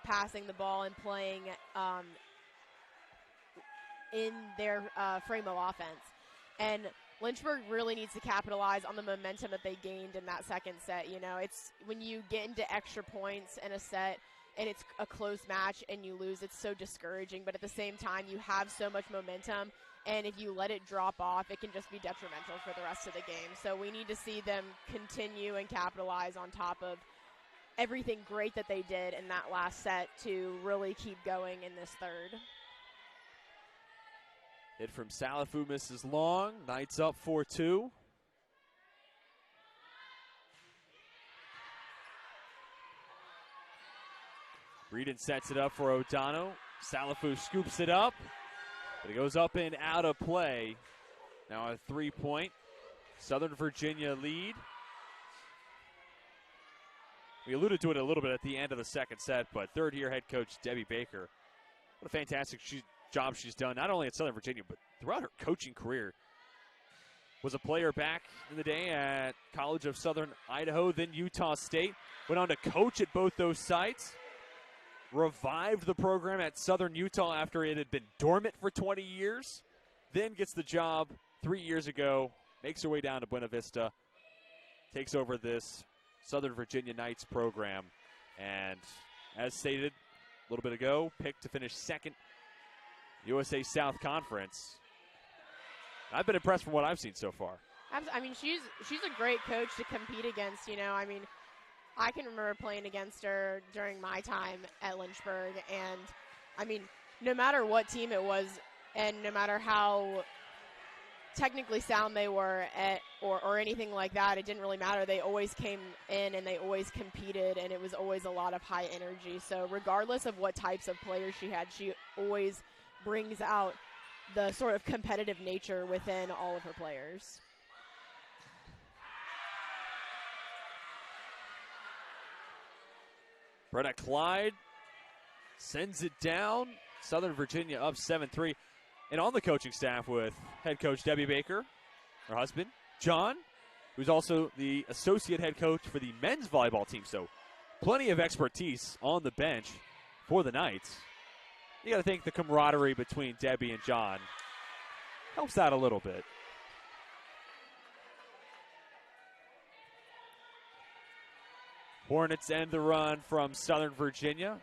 passing the ball and playing in their frame of offense. And Lynchburg really needs to capitalize on the momentum that they gained in that second set. You know, it's when you get into extra points in a set and it's a close match and you lose, it's so discouraging. But at the same time, you have so much momentum, and if you let it drop off, it can just be detrimental for the rest of the game. So we need to see them continue and capitalize on top of everything great that they did in that last set to really keep going in this third. Hit from Salafu misses long. Knights up 4-2. Breeden sets it up for O'Donnell. Salafu scoops it up, but it goes up and out of play. Now a 3-point Southern Virginia lead. We alluded to it a little bit at the end of the second set, but third-year head coach Debbie Baker, what a fantastic job she's done, not only at Southern Virginia, but throughout her coaching career. Was a player back in the day at College of Southern Idaho, then Utah State. Went on to coach at both those sites. Revived the program at Southern Utah after it had been dormant for 20 years. Then gets the job 3 years ago. Makes her way down to Buena Vista. Takes over this Southern Virginia Knights program. And as stated a little bit ago, picked to finish second USA South Conference. I've been impressed from what I've seen so far. I mean, she's a great coach to compete against, you know. I mean, I can remember playing against her during my time at Lynchburg, and, I mean, no matter what team it was and no matter how technically sound they were at or anything like that, it didn't really matter. They always came in and they always competed, and it was always a lot of high energy. So regardless of what types of players she had, she always brings out the sort of competitive nature within all of her players. Brenna Clyde sends it down. Southern Virginia up 7-3. And on the coaching staff with head coach Debbie Baker, her husband, John, who's also the associate head coach for the men's volleyball team. So plenty of expertise on the bench for the Knights. You got to think the camaraderie between Debbie and John helps out a little bit. Hornets end the run from Southern Virginia.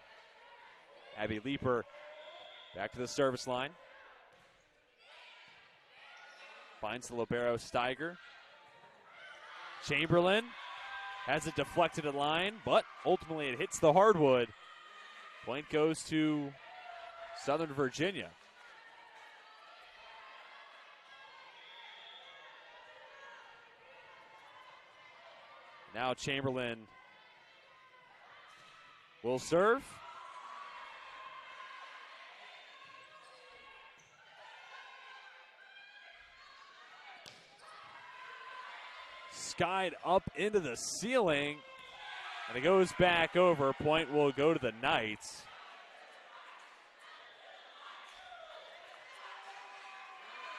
Abby Leeper back to the service line. Finds the libero Steiger. Chamberlain has it deflected at line, but ultimately it hits the hardwood. Point goes to Southern Virginia. Now Chamberlain will serve. Skied up into the ceiling, and it goes back over. Point will go to the Knights.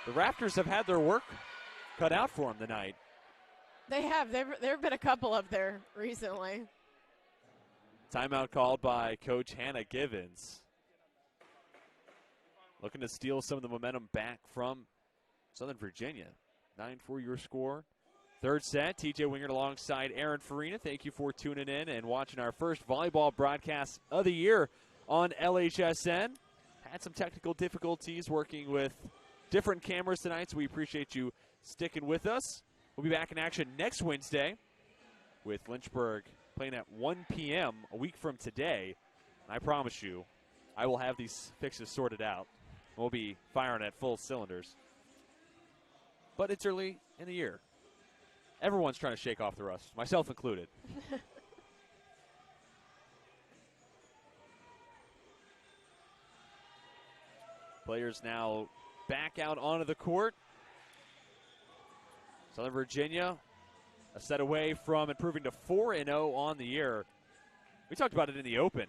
The Raptors have had their work cut out for them tonight. They have. There have been a couple up there recently. Timeout called by Coach Hannah Givens. Looking to steal some of the momentum back from Southern Virginia. 9-4 your score. Third set, TJ Wingert alongside Aaron Farina. Thank you for tuning in and watching our first volleyball broadcast of the year on LHSN. Had some technical difficulties working with different cameras tonight, so we appreciate you sticking with us. We'll be back in action next Wednesday with Lynchburg playing at 1 p.m. a week from today. And I promise you, I will have these fixes sorted out. We'll be firing at full cylinders. But it's early in the year. Everyone's trying to shake off the rust, myself included. Players now back out onto the court. Southern Virginia a set away from improving to 4-0 on the year. We talked about it in the Open.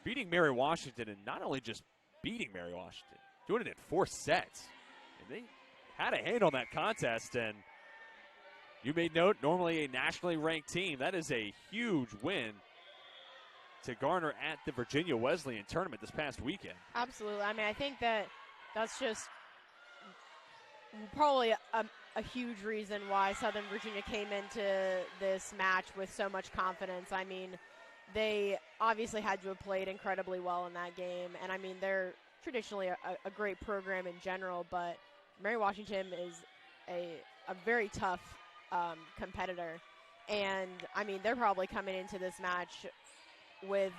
Beating Mary Washington, and not only just beating Mary Washington, doing it in 4 sets. And they had a hand on that contest, and you made note, normally a nationally ranked team. That is a huge win to garner at the Virginia Wesleyan tournament this past weekend. Absolutely. I mean, I think that's just probably a huge reason why Southern Virginia came into this match with so much confidence. I mean, they obviously had to have played incredibly well in that game. And, I mean, they're traditionally a great program in general, but Mary Washington is a very tough competitor. And, I mean, they're probably coming into this match with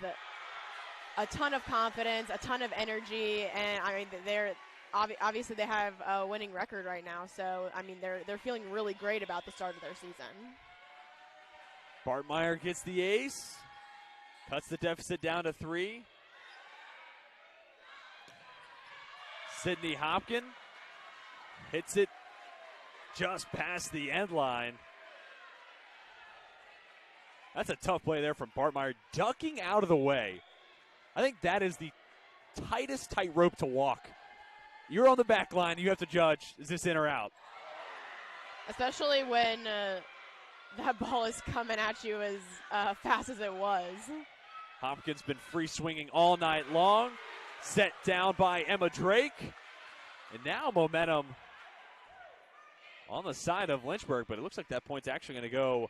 a ton of confidence, a ton of energy, and, I mean, they're obviously they have a winning record right now, so, I mean, they're feeling really great about the start of their season. Bartmeyer gets the ace, cuts the deficit down to 3. Sydney Hopkin hits it just past the end line. That's a tough play there from Bartmeyer, ducking out of the way. I think that is the tightest tightrope to walk. You're on the back line. You have to judge, is this in or out? Especially when that ball is coming at you as fast as it was. Hopkins been free swinging all night long. Set down by Emma Drake. And now momentum on the side of Lynchburg, but it looks like that point's actually going to go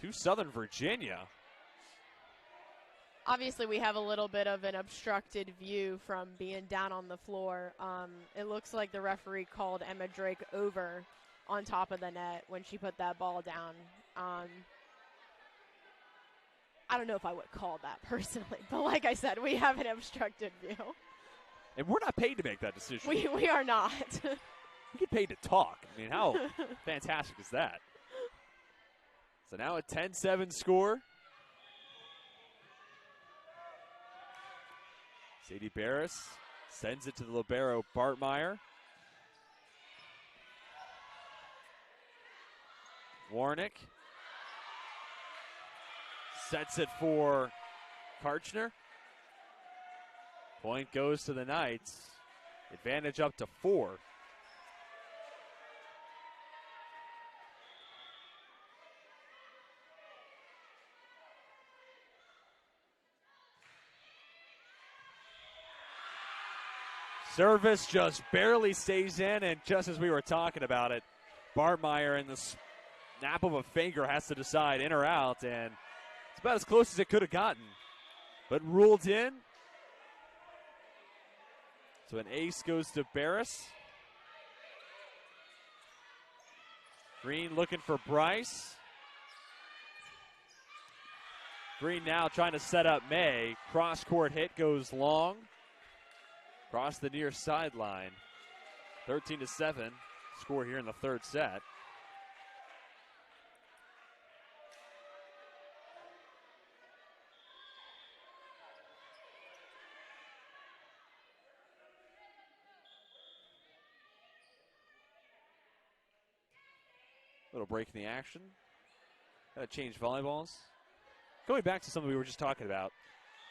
to Southern Virginia. Obviously, we have a little bit of an obstructed view from being down on the floor. It looks like the referee called Emma Drake over on top of the net when she put that ball down. I don't know if I would call that personally, but like I said, we have an obstructed view. And we're not paid to make that decision. We are not. We get paid to talk. I mean, how fantastic is that? So now a 10-7 score. Sadie Barris sends it to the libero Bartmeyer. Warnick sets it for Karchner. Point goes to the Knights. Advantage up to 4. Service just barely stays in, and just as we were talking about it, Bartmeyer in the snap of a finger has to decide in or out, and it's about as close as it could have gotten. But ruled in. So an ace goes to Barris. Green looking for Bryce. Green now trying to set up May. Cross-court hit goes long. Across the near sideline. 13-7 score here in the third set. Little break in the action. Got to change volleyballs. Going back to something we were just talking about.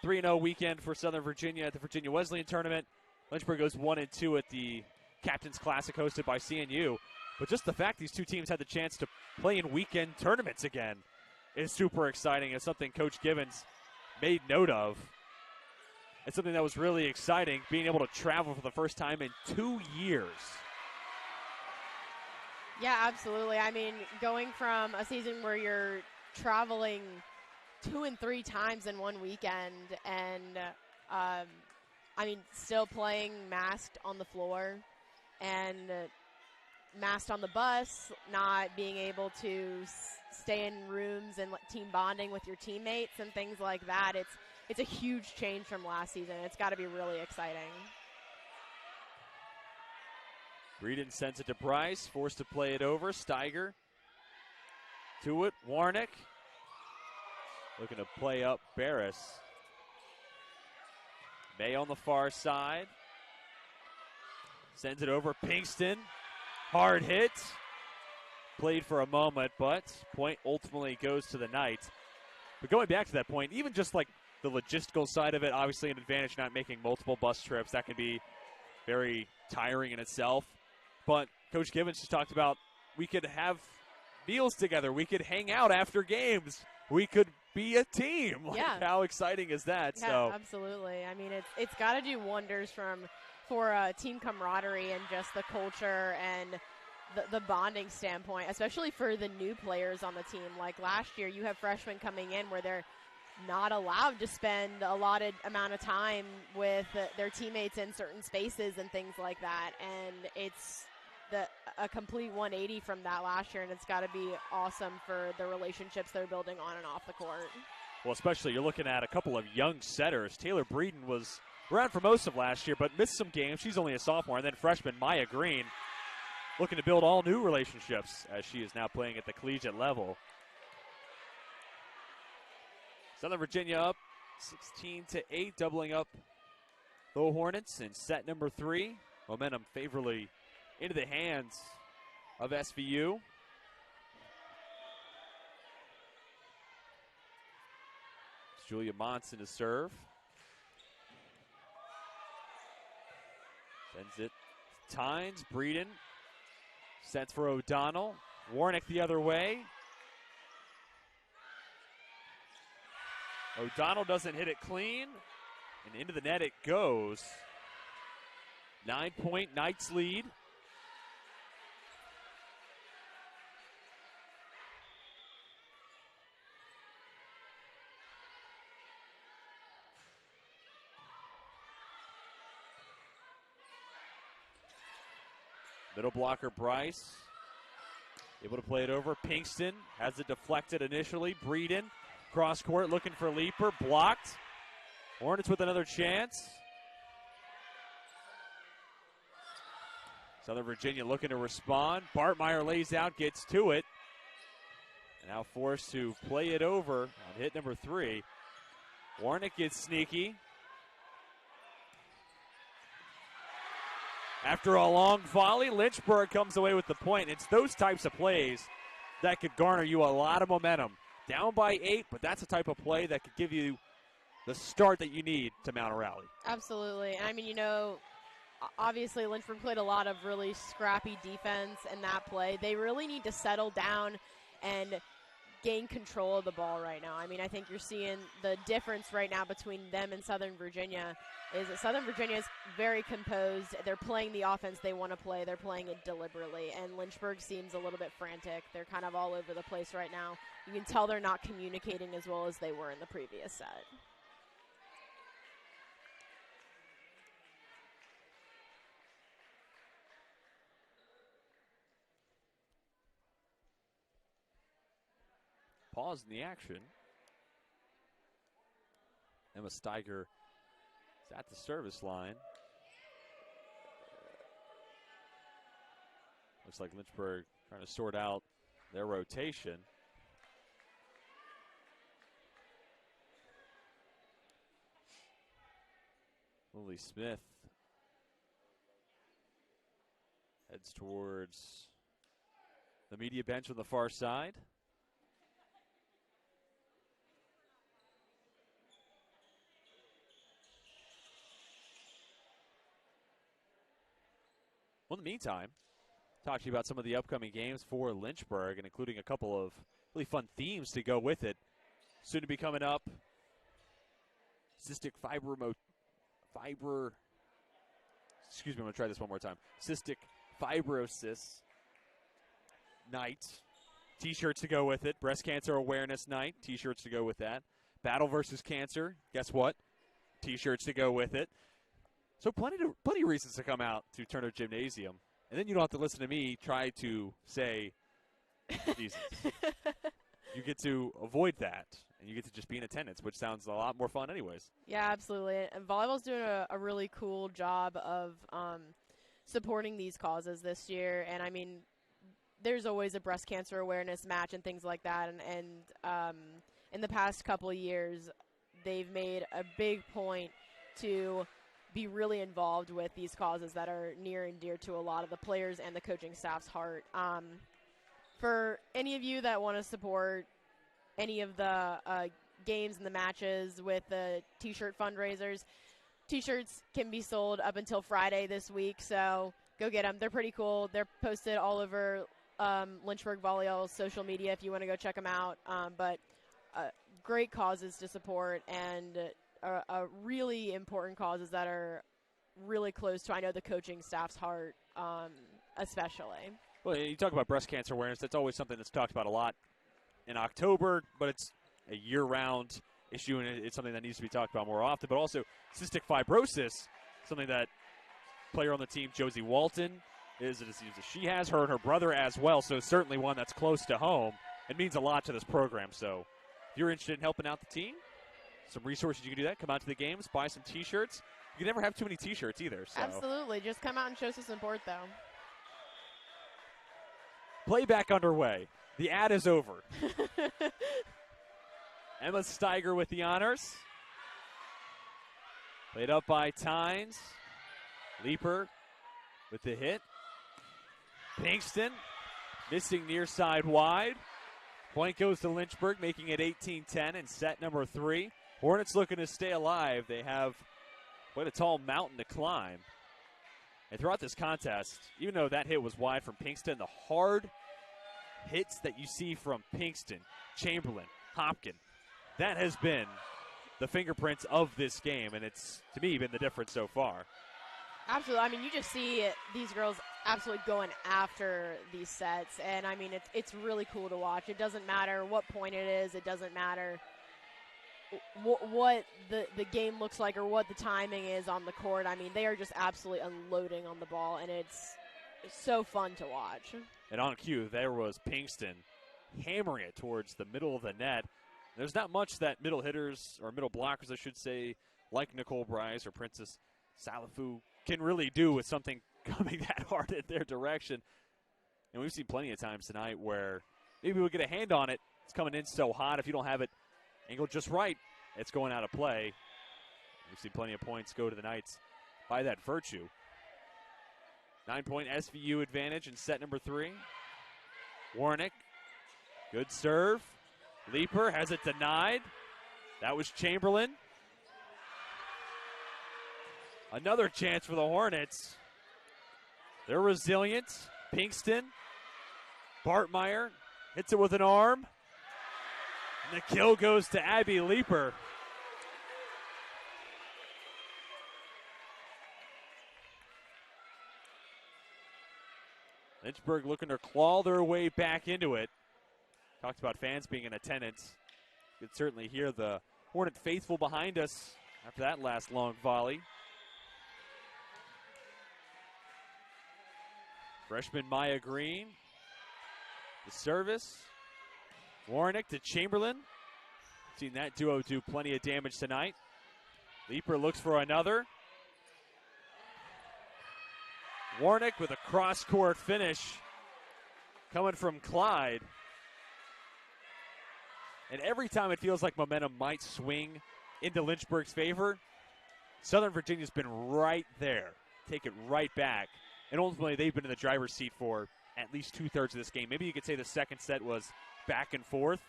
3-0 weekend for Southern Virginia at the Virginia Wesleyan Tournament. Lynchburg goes 1-2 at the Captain's Classic hosted by CNU. But just the fact these two teams had the chance to play in weekend tournaments again is super exciting. It's something Coach Givens made note of. It's something that was really exciting, being able to travel for the first time in 2 years. Yeah, absolutely. I mean, going from a season where you're traveling 2 and 3 times in one weekend and, I mean, still playing masked on the floor and masked on the bus, not being able to stay in rooms and team bonding with your teammates and things like that. It's a huge change from last season. It's got to be really exciting. Breeden sends it to Bryce, forced to play it over. Steiger to it. Warnick looking to play up Barris. May on the far side. Sends it over. Pinkston. Hard hit. Played for a moment, but point ultimately goes to the Knights. But going back to that point, even just like the logistical side of it, obviously an advantage not making multiple bus trips. That can be very tiring in itself. But Coach Givens just talked about we could have meals together. We could hang out after games. We could be a team. Yeah. How exciting is that? Yeah, so absolutely. I mean, it's got to do wonders for team camaraderie and just the culture and the bonding standpoint, especially for the new players on the team. Like last year, you have freshmen coming in where they're not allowed to spend a allotted amount of time with their teammates in certain spaces and things like that. And it's a complete 180 from that last year, and it's got to be awesome for the relationships they're building on and off the court. Well, especially you're looking at a couple of young setters. Taylor Breeden was around for most of last year, but missed some games. She's only a sophomore. And then freshman Maya Green looking to build all new relationships as she is now playing at the collegiate level. Southern Virginia up 16-8, doubling up the Hornets in set number 3. Momentum favorably into the hands of SVU. It's Julia Monson to serve. Sends it to Tynes. Breeden sets for O'Donnell. Warnick the other way. O'Donnell doesn't hit it clean, and into the net it goes. 9-point Knights lead. Middle blocker Bryce, able to play it over. Pinkston has it deflected initially. Breeden, cross court looking for Leaper, blocked. Hornets with another chance. Southern Virginia looking to respond. Bartmeyer lays out, gets to it. And now forced to play it over on hit number 3. Warnick gets sneaky. After a long volley, Lynchburg comes away with the point. It's those types of plays that could garner you a lot of momentum. Down by 8, but that's the type of play that could give you the start that you need to mount a rally. Absolutely. I mean, obviously Lynchburg played a lot of really scrappy defense in that play. They really need to settle down and gain control of the ball right now. I mean, I think you're seeing the difference right now between them and Southern Virginia is that Southern Virginia is very composed. They're playing the offense they want to play. They're playing it deliberately. And Lynchburg seems a little bit frantic. They're kind of all over the place right now. You can tell they're not communicating as well as they were in the previous set. Pause in the action. Emma Steiger is at the service line. Looks like Lynchburg trying to sort out their rotation. Lily Smith heads towards the media bench on the far side. Well, in the meantime, talk to you about some of the upcoming games for Lynchburg, and including a couple of really fun themes to go with it. Soon to be coming up, Cystic Cystic Fibrosis Night. T-shirts to go with it. Breast Cancer Awareness Night. T-shirts to go with that. Battle versus Cancer. Guess what? T-shirts to go with it. So plenty of reasons to come out to Turner Gymnasium. And then you don't have to listen to me try to say, Jesus. You get to avoid that, and you get to just be in attendance, which sounds a lot more fun anyways. Yeah, absolutely. And volleyball's doing a really cool job of supporting these causes this year. And, I mean, there's always a breast cancer awareness match and things like that. And in the past couple of years, they've made a big point to be really involved with these causes that are near and dear to a lot of the players and the coaching staff's heart. For any of you that want to support any of the games and the matches with the T-shirt fundraisers, T-shirts can be sold up until Friday this week, so go get them. They're pretty cool. They're posted all over Lynchburg Volleyball social media if you want to go check them out. But great causes to support, and really important causes that are really close to, I know, the coaching staff's heart, especially. Well, you talk about breast cancer awareness. That's always something that's talked about a lot in October, but it's a year-round issue, and it's something that needs to be talked about more often. But also cystic fibrosis, something that player on the team, Josie Walton, is a disease that she has, her and her brother as well, so certainly one that's close to home. It means a lot to this program. So if you're interested in helping out the team, some resources you can do that. Come out to the games, buy some T-shirts. You can never have too many T-shirts either. So. Absolutely. Just come out and show some support, though. Playback underway. The ad is over. Emma Steiger with the honors. Played up by Tynes. Leaper with the hit. Pinkston missing near side wide. Point goes to Lynchburg, making it 18-10 in set number 3. Hornets looking to stay alive. They have quite a tall mountain to climb. And throughout this contest, even though that hit was wide from Pinkston, the hard hits that you see from Pinkston, Chamberlain, Hopkin, that has been the fingerprints of this game, and it's, to me, been the difference so far. Absolutely. I mean, you just see these girls absolutely going after these sets, and, I mean, it's really cool to watch. It doesn't matter what point it is. It doesn't matter what the game looks like or what the timing is on the court. I mean, they are just absolutely unloading on the ball, and it's so fun to watch. And on cue, there was Pinkston hammering it towards the middle of the net. There's not much that middle hitters, or middle blockers, I should say, like Nicole Bryce or Princess Salafu can really do with something coming that hard in their direction. And we've seen plenty of times tonight where maybe we'll get a hand on it. It's coming in so hot. If you don't have it angled just right, it's going out of play. We've seen plenty of points go to the Knights by that virtue. 9-point SVU advantage in set number 3. Warnick, good serve. Leaper has it denied. That was Chamberlain. Another chance for the Hornets. They're resilient. Pinkston. Bartmeyer hits it with an arm. And the kill goes to Abby Leaper. Lynchburg looking to claw their way back into it. Talked about fans being in attendance. You could certainly hear the Hornet faithful behind us after that last long volley. Freshman Maya Green. The service. Warnick to Chamberlain. Seen that duo do plenty of damage tonight. Leaper looks for another. Warnick with a cross-court finish coming from Clyde. And every time it feels like momentum might swing into Lynchburg's favor, Southern Virginia's been right there. Take it right back. And ultimately, they've been in the driver's seat for at least 2/3 of this game. Maybe you could say the second set was back and forth,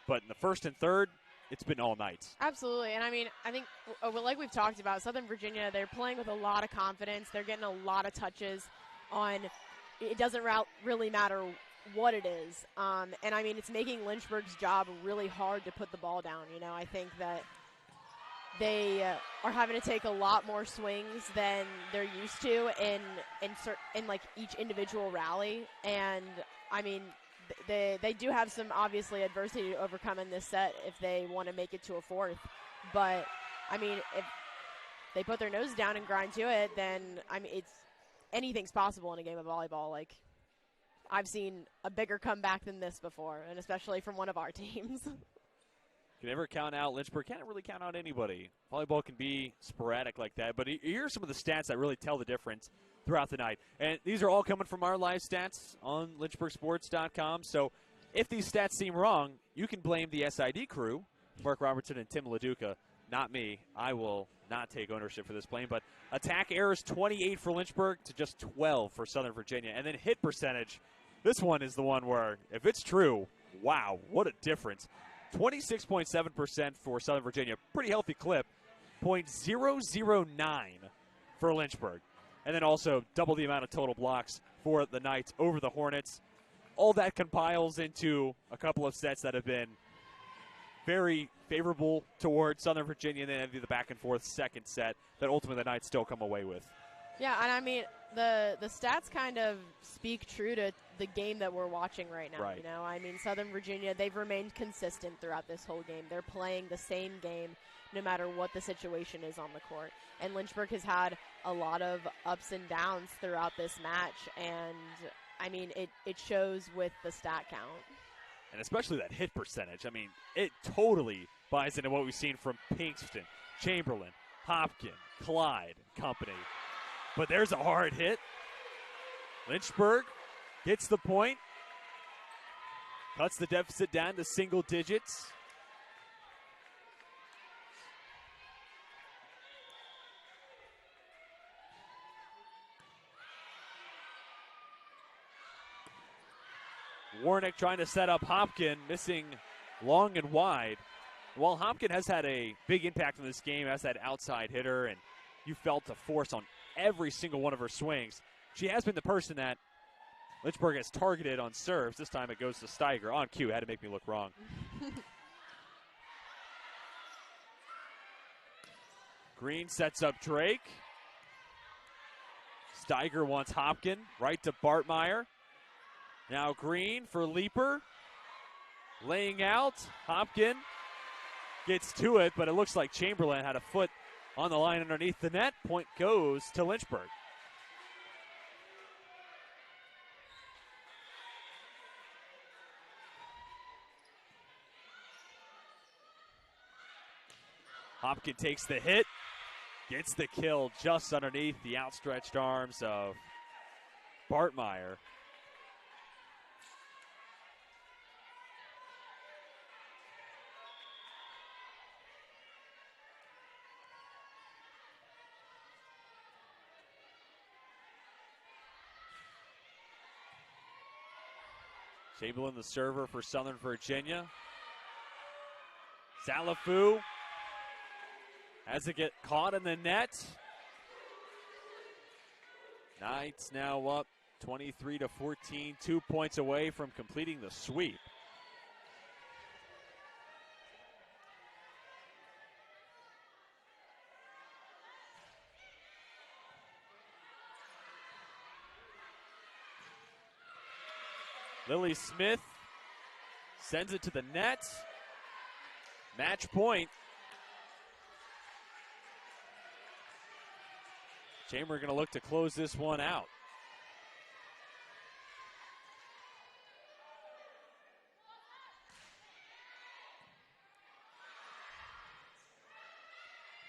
but in the first and third, it's been all night. Absolutely. And I mean, I think, like we've talked about, Southern Virginia, they're playing with a lot of confidence. They're getting a lot of touches on, it doesn't really matter what it is. And I mean, it's making Lynchburg's job really hard to put the ball down. You know, I think that they are having to take a lot more swings than they're used to in like each individual rally. And I mean, they do have some obviously adversity to overcome in this set if they want to make it to a fourth. But I mean, if they put their nose down and grind to it, then I mean, anything's possible in a game of volleyball. Like, I've seen a bigger comeback than this before, and especially from one of our teams. You can never count out Lynchburg. Can't really count out anybody. Volleyball can be sporadic like that. But here are some of the stats that really tell the difference throughout the night. And these are all coming from our live stats on lynchburgsports.com. So if these stats seem wrong, you can blame the SID crew, Mark Robertson and Tim LaDuca, not me. I will not take ownership for this blame. But attack errors, 28 for Lynchburg to just 12 for Southern Virginia. And then hit percentage, this one is the one where, if it's true, wow, what a difference. 26.7% for Southern Virginia. Pretty healthy clip. .009 for Lynchburg. And then also double the amount of total blocks for the Knights over the Hornets. All that compiles into a couple of sets that have been very favorable towards Southern Virginia, and then the back and forth second set that ultimately the Knights still come away with. Yeah, and I mean, the stats kind of speak true to the game that we're watching right now. Right. You know, I mean, Southern Virginia, they've remained consistent throughout this whole game. They're playing the same game no matter what the situation is on the court. And Lynchburg has had a lot of ups and downs throughout this match, and I mean, it shows with the stat count. And especially that hit percentage. I mean, it totally buys into what we've seen from Pinkston, Chamberlain, Hopkins, Clyde, company. But there's a hard hit. Lynchburg gets the point. Cuts the deficit down to single digits. Warnick trying to set up Hopkins, missing long and wide. While Hopkins has had a big impact in this game as that outside hitter, and you felt the force on every single one of her swings, she has been the person that Lynchburg has targeted on serves. This time it goes to Steiger on cue. Had to make me look wrong. Green sets up Drake. Steiger wants Hopkins right to Bartmeyer. Now Green for Leaper. Laying out. Hopkins gets to it, but it looks like Chamberlain had a foot on the line underneath the net. Point goes to Lynchburg. Hopkins takes the hit, gets the kill just underneath the outstretched arms of Bartmeyer. Chamberlain, the server for Southern Virginia. Salafu has it get caught in the net. Knights now up 23-14, 2 points away from completing the sweep. Lily Smith sends it to the net. Match point. Chamber going to look to close this one out.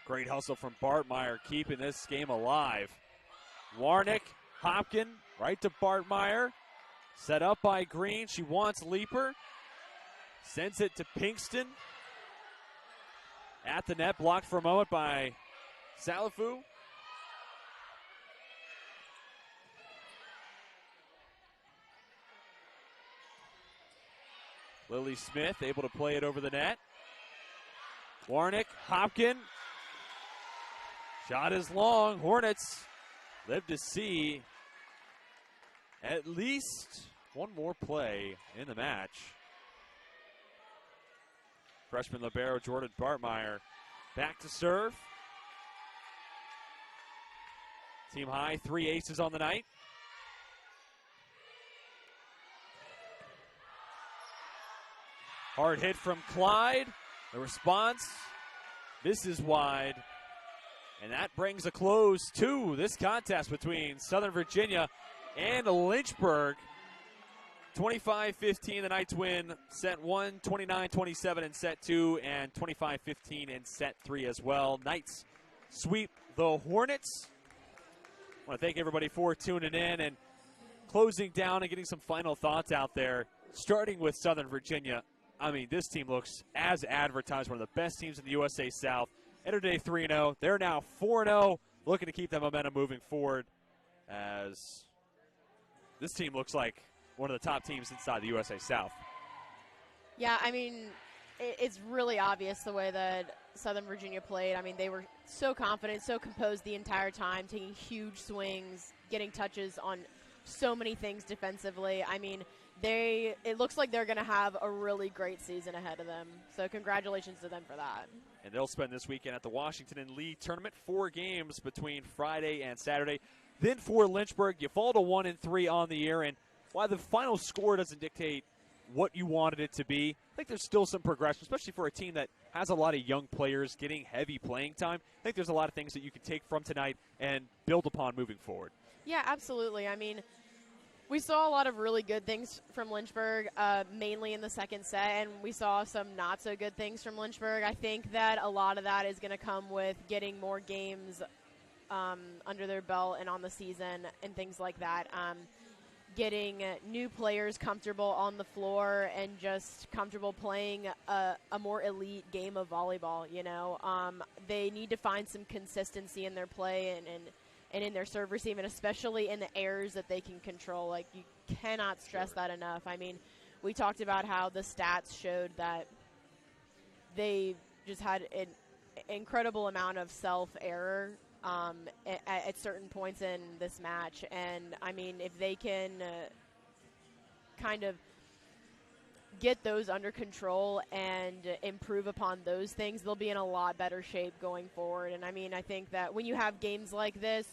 Great hustle from Bartmeyer, keeping this game alive. Warnick, Hopkins, right to Bartmeyer. Set up by Green. She wants Leaper. Sends it to Pinkston. At the net, blocked for a moment by Salafu. Lily Smith able to play it over the net. Warnick, Hopkin. Shot is long. Hornets live to see at least one more play in the match. Freshman libero Jordan Bartmeyer back to serve. Team high, 3 aces on the night. Hard hit from Clyde. The response, this is wide. And that brings a close to this contest between Southern Virginia and Lynchburg. 25-15, the Knights win set 1, 29-27 in set 2, and 25-15 in set 3 as well. Knights sweep the Hornets. I want to thank everybody for tuning in and closing down and getting some final thoughts out there. Starting with Southern Virginia, I mean, this team looks, as advertised, one of the best teams in the USA South. Entered today 3-0. They're now 4-0, looking to keep that momentum moving forward as this team looks like one of the top teams inside the USA South. Yeah, I mean, it's really obvious the way that Southern Virginia played. I mean, they were so confident, so composed the entire time, taking huge swings, getting touches on so many things defensively. I mean, it looks like they're going to have a really great season ahead of them. So congratulations to them for that. And they'll spend this weekend at the Washington and Lee tournament, 4 games between Friday and Saturday. Then for Lynchburg, you fall to 1-3 on the year, and while the final score doesn't dictate what you wanted it to be, I think there's still some progression, especially for a team that has a lot of young players getting heavy playing time. I think there's a lot of things that you can take from tonight and build upon moving forward. Yeah, absolutely. I mean, we saw a lot of really good things from Lynchburg, mainly in the second set, and we saw some not so good things from Lynchburg. I think that a lot of that is going to come with getting more games under their belt and on the season and things like that. Getting new players comfortable on the floor and just comfortable playing a more elite game of volleyball, you know. They need to find some consistency in their play and in their serve receive, and especially in the errors that they can control. Like, you cannot stress that enough. I mean, we talked about how the stats showed that they just had an incredible amount of self-error at certain points in this match. And, I mean, if they can kind of get those under control and improve upon those things, they'll be in a lot better shape going forward. And, I mean, I think that when you have games like this,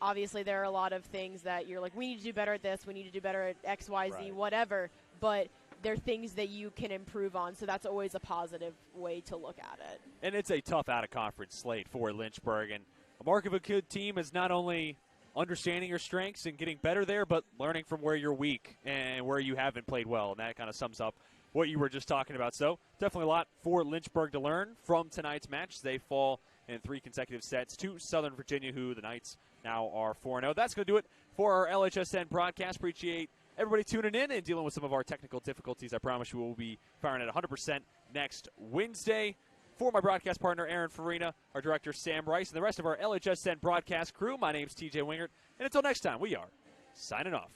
obviously there are a lot of things that you're like, we need to do better at this, we need to do better at X, Y, Z, right, whatever. But they're things that you can improve on, so that's always a positive way to look at it. And it's a tough out-of-conference slate for Lynchburg. And a mark of a good team is not only understanding your strengths and getting better there, but learning from where you're weak and where you haven't played well. And that kind of sums up what you were just talking about. So definitely a lot for Lynchburg to learn from tonight's match. They fall in 3 consecutive sets to Southern Virginia, who the Knights now are 4-0. That's going to do it for our LHSN broadcast. Appreciate everybody tuning in and dealing with some of our technical difficulties. I promise you we'll be firing at 100% next Wednesday. For my broadcast partner, Aaron Farina, our director, Sam Rice, and the rest of our LHSN broadcast crew, my name's TJ Wingert. And until next time, we are signing off.